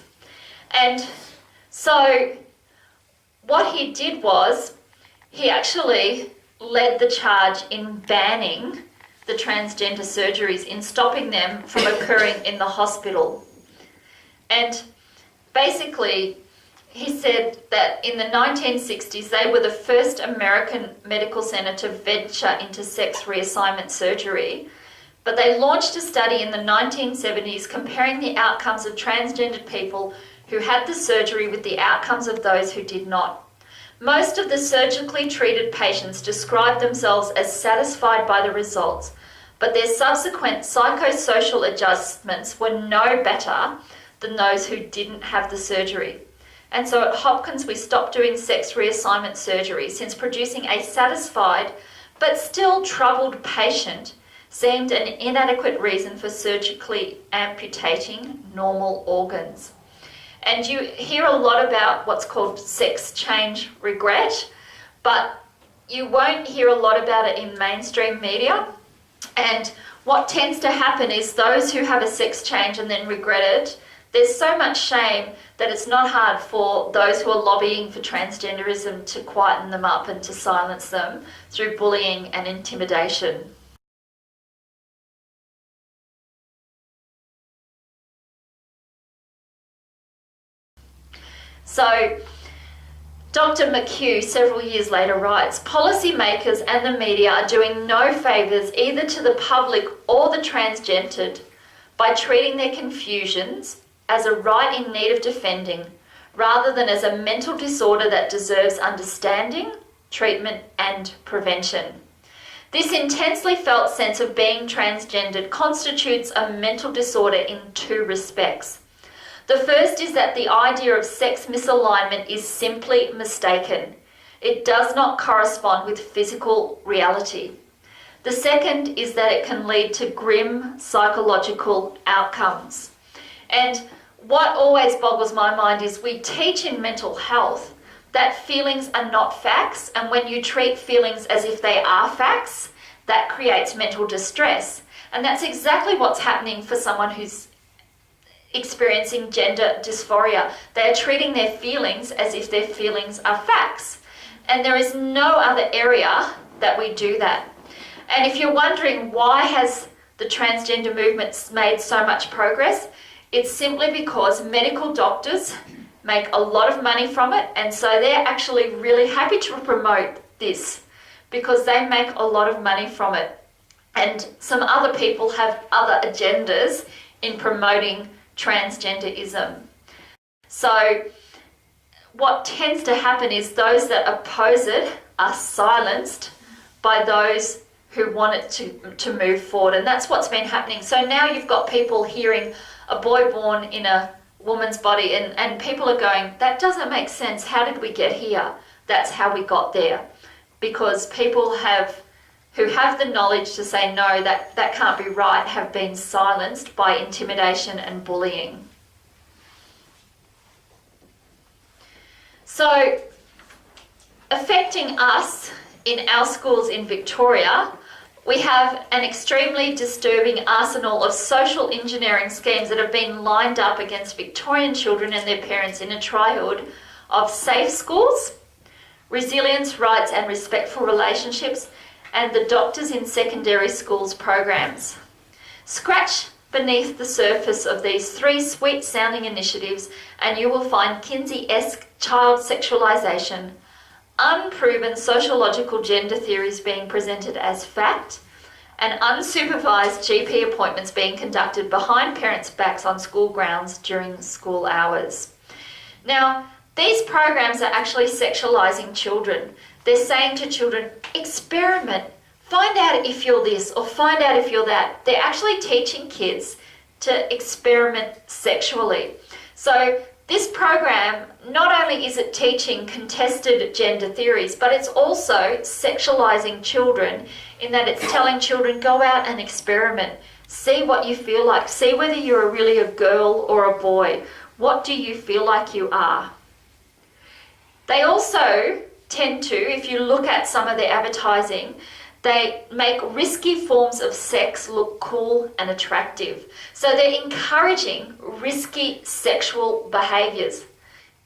And so what he did was he actually led the charge in banning the transgender surgeries, in stopping them from occurring in the hospital. And basically, he said that in the 1960s, they were the first American medical center to venture into sex reassignment surgery. But they launched a study in the 1970s comparing the outcomes of transgendered people who had the surgery with the outcomes of those who did not. Most of the surgically treated patients described themselves as satisfied by the results, but their subsequent psychosocial adjustments were no better than those who didn't have the surgery. And so at Hopkins, we stopped doing sex reassignment surgery since producing a satisfied but still troubled patient seemed an inadequate reason for surgically amputating normal organs. And you hear a lot about what's called sex change regret, but you won't hear a lot about it in mainstream media. And what tends to happen is those who have a sex change and then regret it, there's so much shame that it's not hard for those who are lobbying for transgenderism to quieten them up and to silence them through bullying and intimidation. So, Dr. McHugh several years later writes, policymakers and the media are doing no favours either to the public or the transgendered by treating their confusions as a right in need of defending rather than as a mental disorder that deserves understanding, treatment and prevention. This intensely felt sense of being transgendered constitutes a mental disorder in two respects. The first is that the idea of sex misalignment is simply mistaken. It does not correspond with physical reality. The second is that it can lead to grim psychological outcomes. And what always boggles my mind is we teach in mental health that feelings are not facts, and when you treat feelings as if they are facts, that creates mental distress. And that's exactly what's happening for someone who's experiencing gender dysphoria. They're treating their feelings as if their feelings are facts. And there is no other area that we do that. And if you're wondering why has the transgender movement made so much progress, it's simply because medical doctors make a lot of money from it, and so they're actually really happy to promote this because they make a lot of money from it. And some other people have other agendas in promoting transgenderism. So what tends to happen is those that oppose it are silenced by those who want it to move forward, and that's what's been happening. So now you've got people hearing a boy born in a woman's body, and people are going, that doesn't make sense, how did we get here? That's how we got there, because people who have the knowledge to say no, that can't be right, have been silenced by intimidation and bullying. So, affecting us in our schools in Victoria, we have an extremely disturbing arsenal of social engineering schemes that have been lined up against Victorian children and their parents in a triad of safe schools, resilience, rights and respectful relationships, and the Doctors in Secondary Schools programs. Scratch beneath the surface of these three sweet-sounding initiatives and you will find Kinsey-esque child sexualization, unproven sociological gender theories being presented as fact, and unsupervised GP appointments being conducted behind parents' backs on school grounds during school hours. Now, these programs are actually sexualizing children. They're saying to children, experiment, find out if you're this or find out if you're that. They're actually teaching kids to experiment sexually. So this program, not only is it teaching contested gender theories, but it's also sexualizing children in that it's telling children, go out and experiment. See what you feel like. See whether you're really a girl or a boy. What do you feel like you are? They also tend to, if you look at some of their advertising, they make risky forms of sex look cool and attractive. So they're encouraging risky sexual behaviours.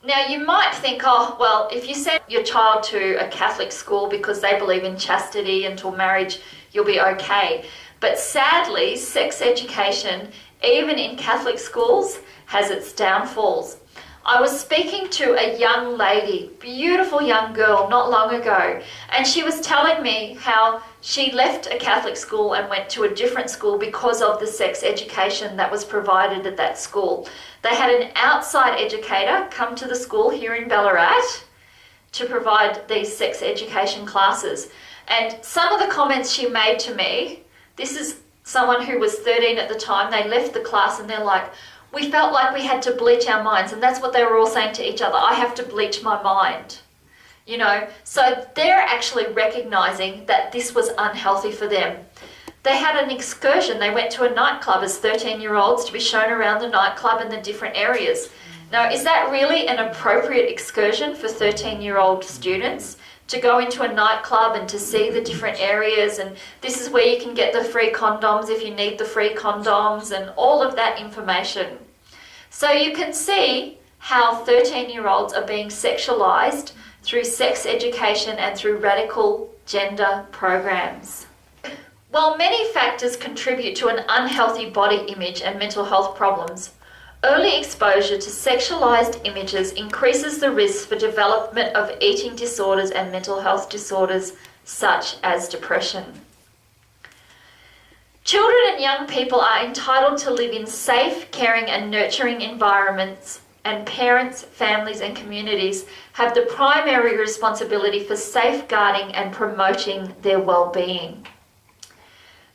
Now you might think, oh, well, if you send your child to a Catholic school because they believe in chastity until marriage, you'll be okay. But sadly, sex education, even in Catholic schools, has its downfalls. I was speaking to a young lady, beautiful young girl, not long ago, and she was telling me how she left a Catholic school and went to a different school because of the sex education that was provided at that school. They had an outside educator come to the school here in Ballarat to provide these sex education classes. And some of the comments she made to me, this is someone who was 13 at the time, they left the class and they're like, we felt like we had to bleach our minds, and that's what they were all saying to each other. I have to bleach my mind, you know. So they're actually recognizing that this was unhealthy for them. They had an excursion. They went to a nightclub as 13-year-olds to be shown around the nightclub and the different areas. Now, is that really an appropriate excursion for 13-year-old students? To go into a nightclub and to see the different areas, and this is where you can get the free condoms if you need the free condoms, and all of that information. So you can see how 13-year-olds are being sexualized through sex education and through radical gender programs. While many factors contribute to an unhealthy body image and mental health problems, early exposure to sexualized images increases the risk for development of eating disorders and mental health disorders such as depression. Children and young people are entitled to live in safe, caring and nurturing environments, and parents, families and communities have the primary responsibility for safeguarding and promoting their well-being.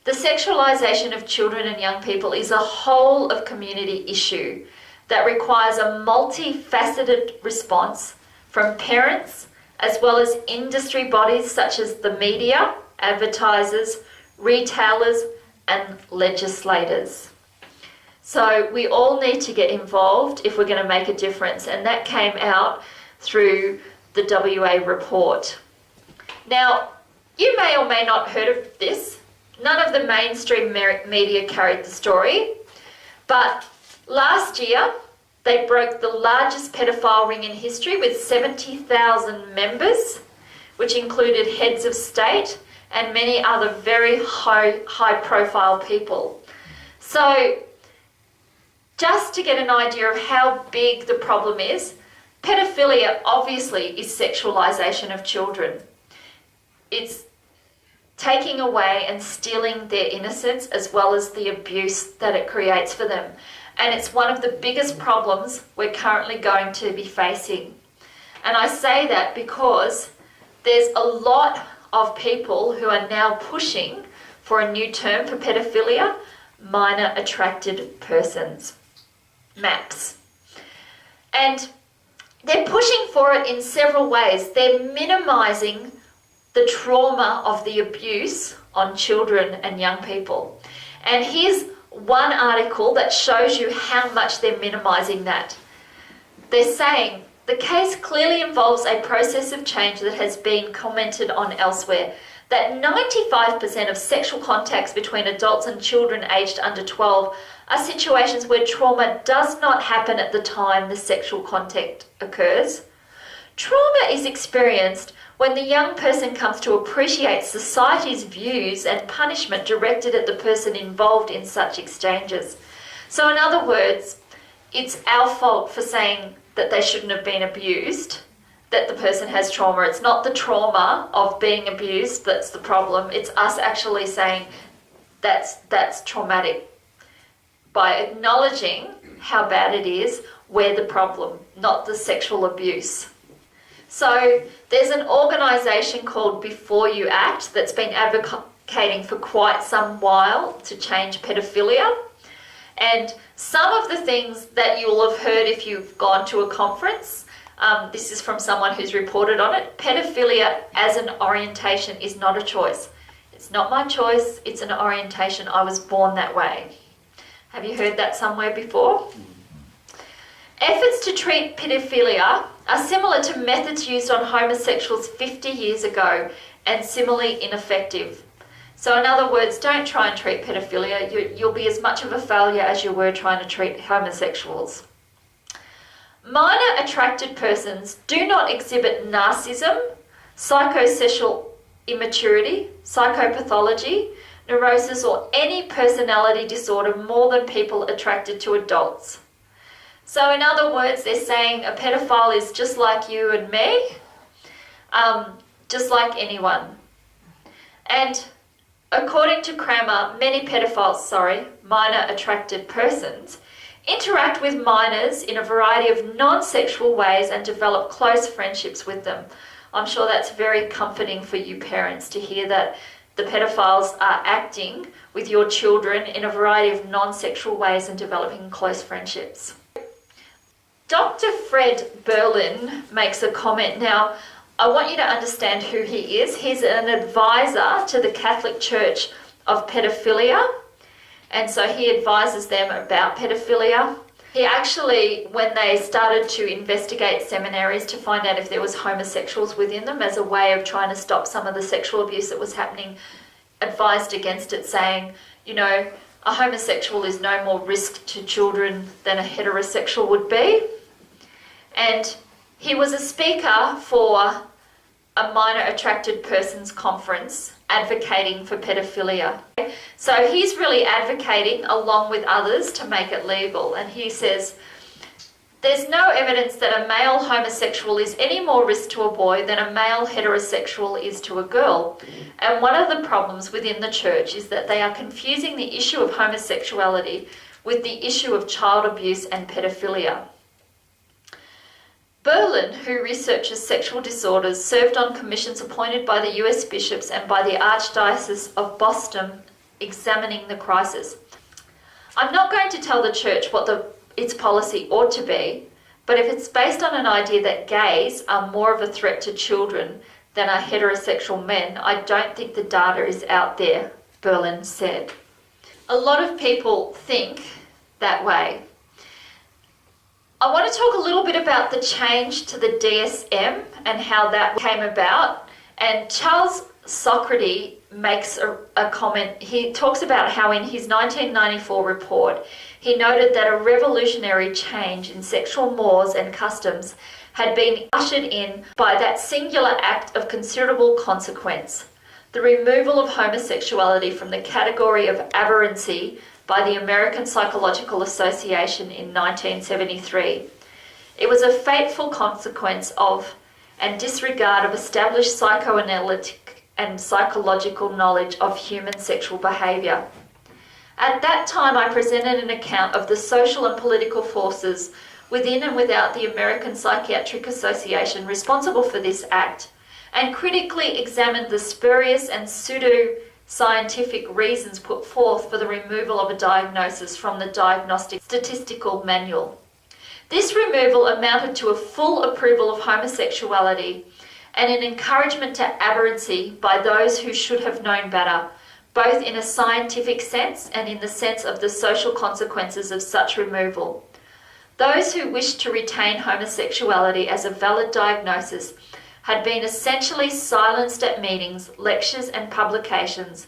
The sexualization of children and young people is a whole of community issue that requires a multifaceted response from parents as well as industry bodies such as the media, advertisers, retailers and legislators. So we all need to get involved if we're going to make a difference, and that came out through the WA report. Now, you may or may not have heard of this. None of the mainstream media carried the story, but last year they broke the largest pedophile ring in history with 70,000 members, which included heads of state and many other very high-profile people. So just to get an idea of how big the problem is, pedophilia obviously is sexualization of children. It's taking away and stealing their innocence as well as the abuse that it creates for them. And it's one of the biggest problems we're currently going to be facing. And I say that because there's a lot of people who are now pushing for a new term for pedophilia, minor attracted persons, MAPS. And they're pushing for it in several ways. They're minimizing the trauma of the abuse on children and young people. And here's one article that shows you how much they're minimizing that. They're saying, the case clearly involves a process of change that has been commented on elsewhere, that 95% of sexual contacts between adults and children aged under 12 are situations where trauma does not happen at the time the sexual contact occurs. Trauma is experienced when the young person comes to appreciate society's views and punishment directed at the person involved in such exchanges. So in other words, it's our fault for saying that they shouldn't have been abused, that the person has trauma. It's not the trauma of being abused that's the problem. It's us actually saying that's traumatic. By acknowledging how bad it is, we're the problem, not the sexual abuse. So there's an organisation called Before You Act that's been advocating advocating for quite some while to change pedophilia. And some of the things that you'll have heard if you've gone to a conference, this is from someone who's reported on it, pedophilia as an orientation is not a choice. It's not my choice, it's an orientation. I was born that way. Have you heard that somewhere before? Efforts to treat pedophilia are similar to methods used on homosexuals 50 years ago and similarly ineffective. So in other words, don't try and treat pedophilia. You'll be as much of a failure as you were trying to treat homosexuals. Minor attracted persons do not exhibit narcissism, psychosexual immaturity, psychopathology, neurosis, or any personality disorder more than people attracted to adults. So in other words, they're saying a pedophile is just like you and me, just like anyone. And according to Kramer, many pedophiles, minor attracted persons, interact with minors in a variety of non-sexual ways and develop close friendships with them. I'm sure that's very comforting for you parents to hear that the pedophiles are acting with your children in a variety of non-sexual ways and developing close friendships. Dr. Fred Berlin makes a comment. Now, I want you to understand who he is. He's an advisor to the Catholic Church of pedophilia, and so he advises them about pedophilia. He actually, when they started to investigate seminaries to find out if there was homosexuals within them as a way of trying to stop some of the sexual abuse that was happening, advised against it, saying, you know, a homosexual is no more risk to children than a heterosexual would be. And he was a speaker for a minor attracted persons conference advocating for pedophilia. So he's really advocating along with others to make it legal. And he says, there's no evidence that a male homosexual is any more risk to a boy than a male heterosexual is to a girl. And one of the problems within the church is that they are confusing the issue of homosexuality with the issue of child abuse and pedophilia. Berlin, who researches sexual disorders, served on commissions appointed by the US bishops and by the Archdiocese of Boston examining the crisis. I'm not going to tell the church what its policy ought to be, but if it's based on an idea that gays are more of a threat to children than are heterosexual men, I don't think the data is out there, Berlin said. A lot of people think that way. I want to talk a little bit about the change to the DSM and how that came about. And Charles Socrates makes a comment. He talks about how in his 1994 report, he noted that a revolutionary change in sexual mores and customs had been ushered in by that singular act of considerable consequence, the removal of homosexuality from the category of aberrancy by the American Psychological Association in 1973. It was a fateful consequence of and disregard of established psychoanalytic and psychological knowledge of human sexual behaviour. At that time, I presented an account of the social and political forces within and without the American Psychiatric Association responsible for this act, and critically examined the spurious and pseudo-scientific reasons put forth for the removal of a diagnosis from the Diagnostic Statistical Manual. This removal amounted to a full approval of homosexuality and an encouragement to aberrancy by those who should have known better, both in a scientific sense and in the sense of the social consequences of such removal. Those who wished to retain homosexuality as a valid diagnosis had been essentially silenced at meetings, lectures and publications,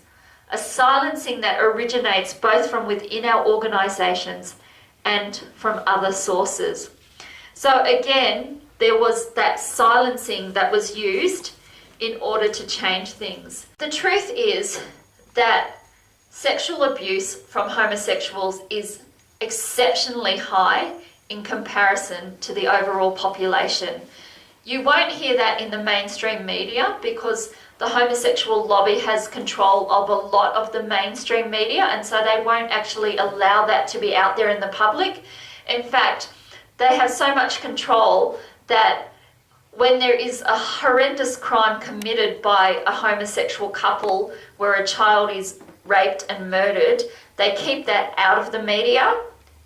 a silencing that originates both from within our organisations and from other sources. So again, there was that silencing that was used in order to change things. The truth is that sexual abuse from homosexuals is exceptionally high in comparison to the overall population. You won't hear that in the mainstream media because the homosexual lobby has control of a lot of the mainstream media, and so they won't actually allow that to be out there in the public. In fact, they have so much control that when there is a horrendous crime committed by a homosexual couple where a child is raped and murdered, they keep that out of the media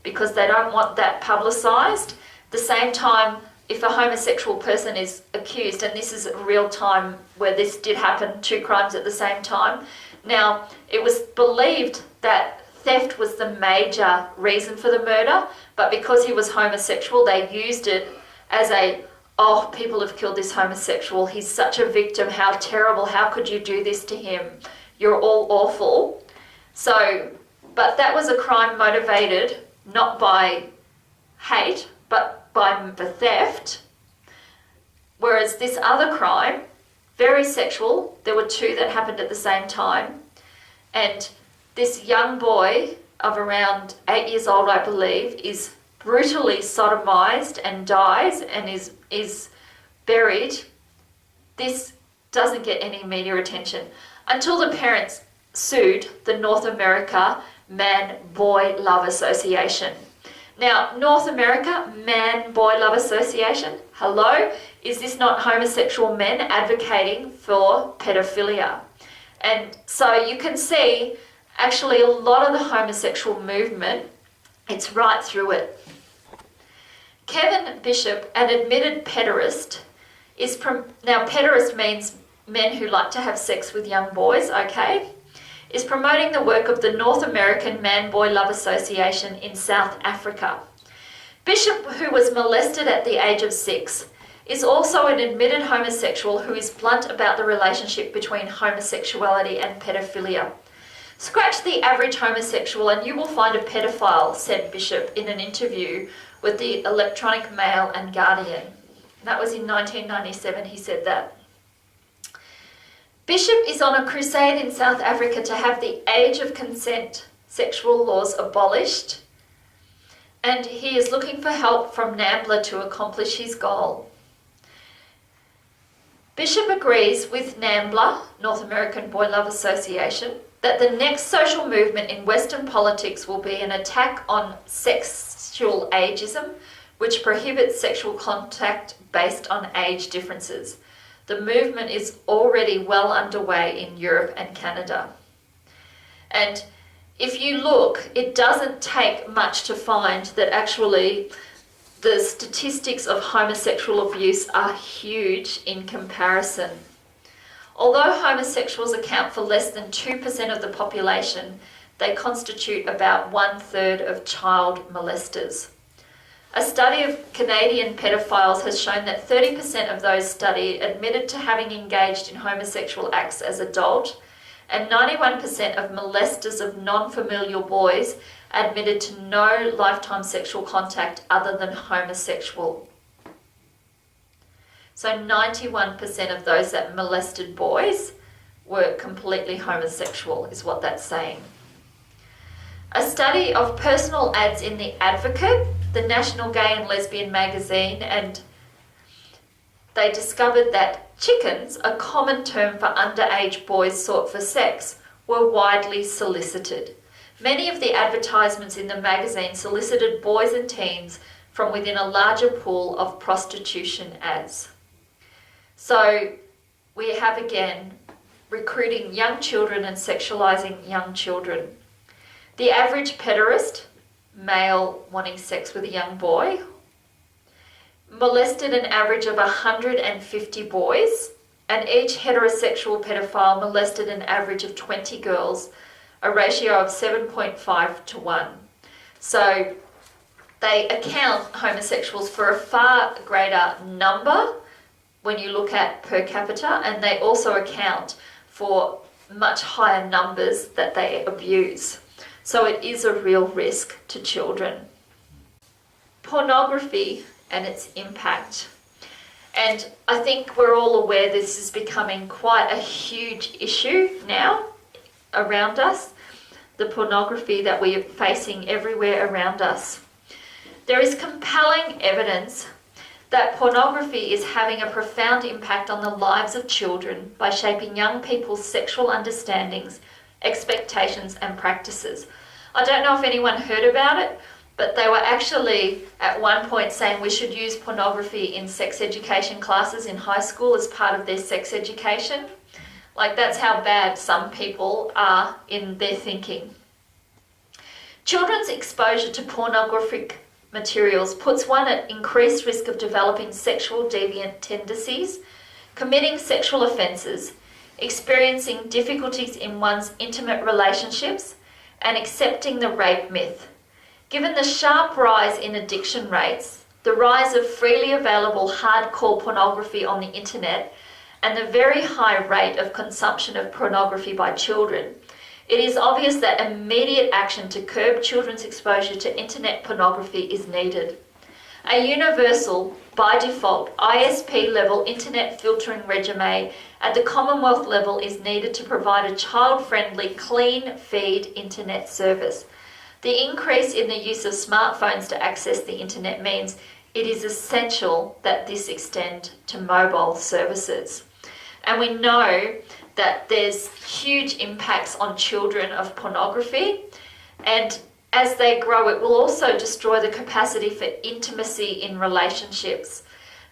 because they don't want that publicised. At the same time, if a homosexual person is accused, and this is a real time where this did happen, 2 crimes at the same time. Now, it was believed that theft was the major reason for the murder, but because he was homosexual, they used it as a, oh, people have killed this homosexual, he's such a victim, how terrible, how could you do this to him? You're all awful. So, but that was a crime motivated not by hate, but by the theft. Whereas this other crime, very sexual, there were 2 that happened at the same time. And this young boy of around 8 years old, I believe, is brutally sodomized and dies and is buried. This doesn't get any media attention until the parents sued the North America Man-Boy Love Association. Now, North America Man-Boy Love Association, hello? Is this not homosexual men advocating for pedophilia? And so you can see actually a lot of the homosexual movement, it's right through it. Kevin Bishop, an admitted pederast, now pederast means men who like to have sex with young boys, okay, is promoting the work of the North American Man-Boy Love Association in South Africa. Bishop, who was molested at the age of 6, is also an admitted homosexual who is blunt about the relationship between homosexuality and pedophilia. Scratch the average homosexual and you will find a pedophile, said Bishop in an interview with the Electronic Mail and Guardian. That was in 1997, he said that. Bishop is on a crusade in South Africa to have the age of consent sexual laws abolished, and he is looking for help from NAMBLA to accomplish his goal. Bishop agrees with NAMBLA, North American Boy Love Association, that the next social movement in Western politics will be an attack on sexual ageism, which prohibits sexual contact based on age differences. The movement is already well underway in Europe and Canada. And if you look, it doesn't take much to find that actually the statistics of homosexual abuse are huge in comparison. Although homosexuals account for less than 2% of the population, they constitute about 1/3 of child molesters. A study of Canadian pedophiles has shown that 30% of those studied admitted to having engaged in homosexual acts as adult, and 91% of molesters of non-familial boys admitted to no lifetime sexual contact other than homosexual. So 91% of those that molested boys were completely homosexual, is what that's saying. A study of personal ads in The Advocate, the national gay and lesbian magazine, and they discovered that chickens, a common term for underage boys sought for sex, were widely solicited. Many of the advertisements in the magazine solicited boys and teens from within a larger pool of prostitution ads. So we have again recruiting young children and sexualizing young children. The average pederast, male wanting sex with a young boy, molested an average of 150 boys, and each heterosexual pedophile molested an average of 20 girls, a ratio of 7.5 to 1. So they account homosexuals for a far greater number when you look at per capita, and they also account for much higher numbers that they abuse. So it is a real risk to children. Pornography and its impact. And I think we're all aware this is becoming quite a huge issue now around us, the pornography that we are facing everywhere around us. There is compelling evidence that pornography is having a profound impact on the lives of children by shaping young people's sexual understandings, expectations and practices. I don't know if anyone heard about it, but they were actually at one point saying we should use pornography in sex education classes in high school as part of their sex education. Like, that's how bad some people are in their thinking. Children's exposure to pornographic materials puts one at increased risk of developing sexual deviant tendencies, committing sexual offences, experiencing difficulties in one's intimate relationships, and accepting the rape myth. Given the sharp rise in addiction rates, the rise of freely available hardcore pornography on the internet, and the very high rate of consumption of pornography by children, it is obvious that immediate action to curb children's exposure to internet pornography is needed. A universal, by default, ISP level internet filtering regime at the Commonwealth level is needed to provide a child-friendly, clean feed internet service. The increase in the use of smartphones to access the internet means it is essential that this extend to mobile services. And we know that there's huge impacts on children of pornography, and as they grow it will also destroy the capacity for intimacy in relationships.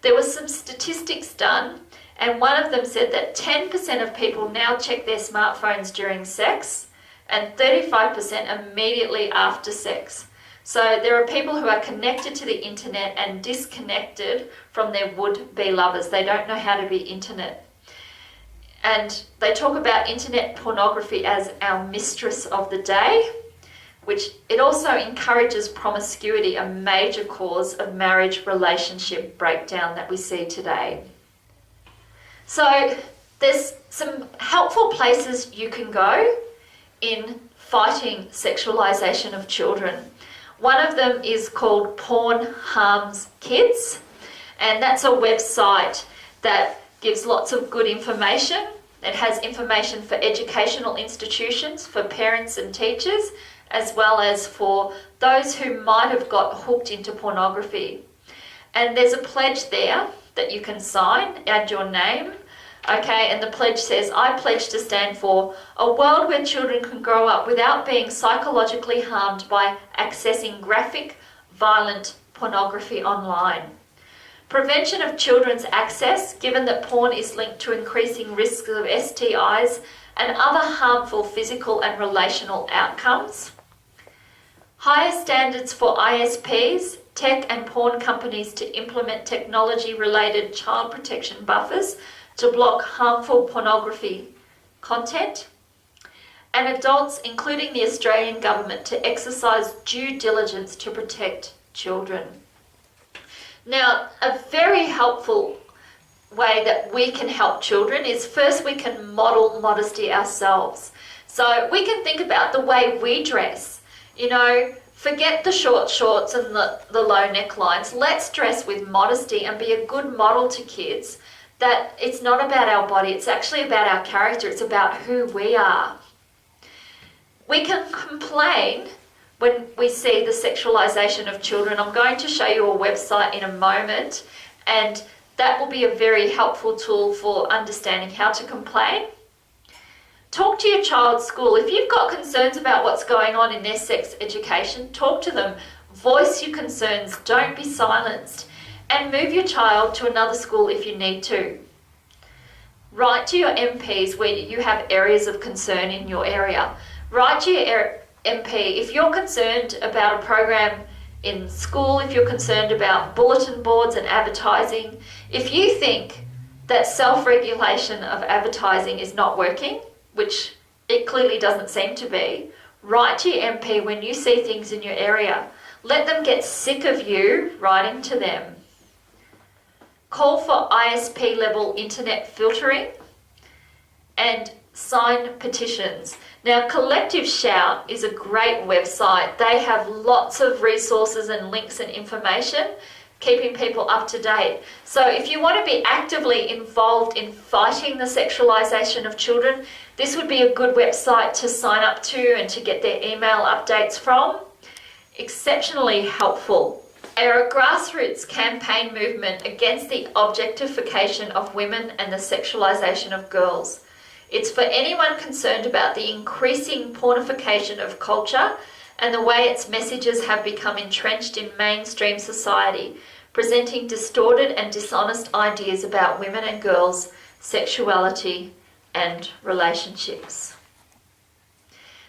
There were some statistics done, and one of them said that 10% of people now check their smartphones during sex and 35% immediately after sex. So there are people who are connected to the internet and disconnected from their would-be lovers. They don't know how to be intimate. And they talk about internet pornography as our mistress of the day, which it also encourages promiscuity, a major cause of marriage relationship breakdown that we see today. So there's some helpful places you can go in fighting sexualization of children. One of them is called Porn Harms Kids, and that's a website that gives lots of good information. It has information for educational institutions, for parents and teachers, as well as for those who might have got hooked into pornography. And there's a pledge there that you can sign, add your name, okay, and the pledge says, I pledge to stand for a world where children can grow up without being psychologically harmed by accessing graphic, violent pornography online. Prevention of children's access, given that porn is linked to increasing risks of STIs and other harmful physical and relational outcomes. Higher standards for ISPs, tech and porn companies to implement technology-related child protection buffers to block harmful pornography content. And adults, including the Australian government, to exercise due diligence to protect children. Now, a very helpful way that we can help children is first we can model modesty ourselves. So we can think about the way we dress. You know, forget the short shorts and the low necklines. Let's dress with modesty and be a good model to kids that it's not about our body, it's actually about our character, it's about who we are. We can complain when we see the sexualization of children. I'm going to show you a website in a moment, and that will be a very helpful tool for understanding how to complain. Talk to your child's school. If you've got concerns about what's going on in their sex education, talk to them. Voice your concerns. Don't be silenced. And move your child to another school if you need to. Write to your MPs where you have areas of concern in your area. Write to your MP if you're concerned about a program in school, if you're concerned about bulletin boards and advertising, if you think that self-regulation of advertising is not working, which it clearly doesn't seem to be, write to your MP when you see things in your area. Let them get sick of you writing to them. Call for ISP level internet filtering and sign petitions. Now, Collective Shout is a great website. They have lots of resources and links and information, keeping people up to date. So if you want to be actively involved in fighting the sexualization of children, this would be a good website to sign up to and to get their email updates from. Exceptionally helpful. They're a grassroots campaign movement against the objectification of women and the sexualization of girls. It's for anyone concerned about the increasing pornification of culture and the way its messages have become entrenched in mainstream society, presenting distorted and dishonest ideas about women and girls, sexuality, and relationships.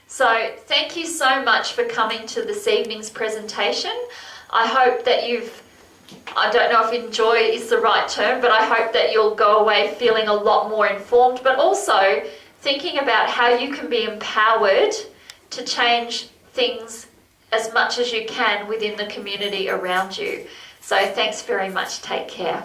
So thank you so much for coming to this evening's presentation. I hope that I don't know if enjoy is the right term, but I hope that you'll go away feeling a lot more informed, but also thinking about how you can be empowered to change things as much as you can within the community around you. So thanks very much. Take care.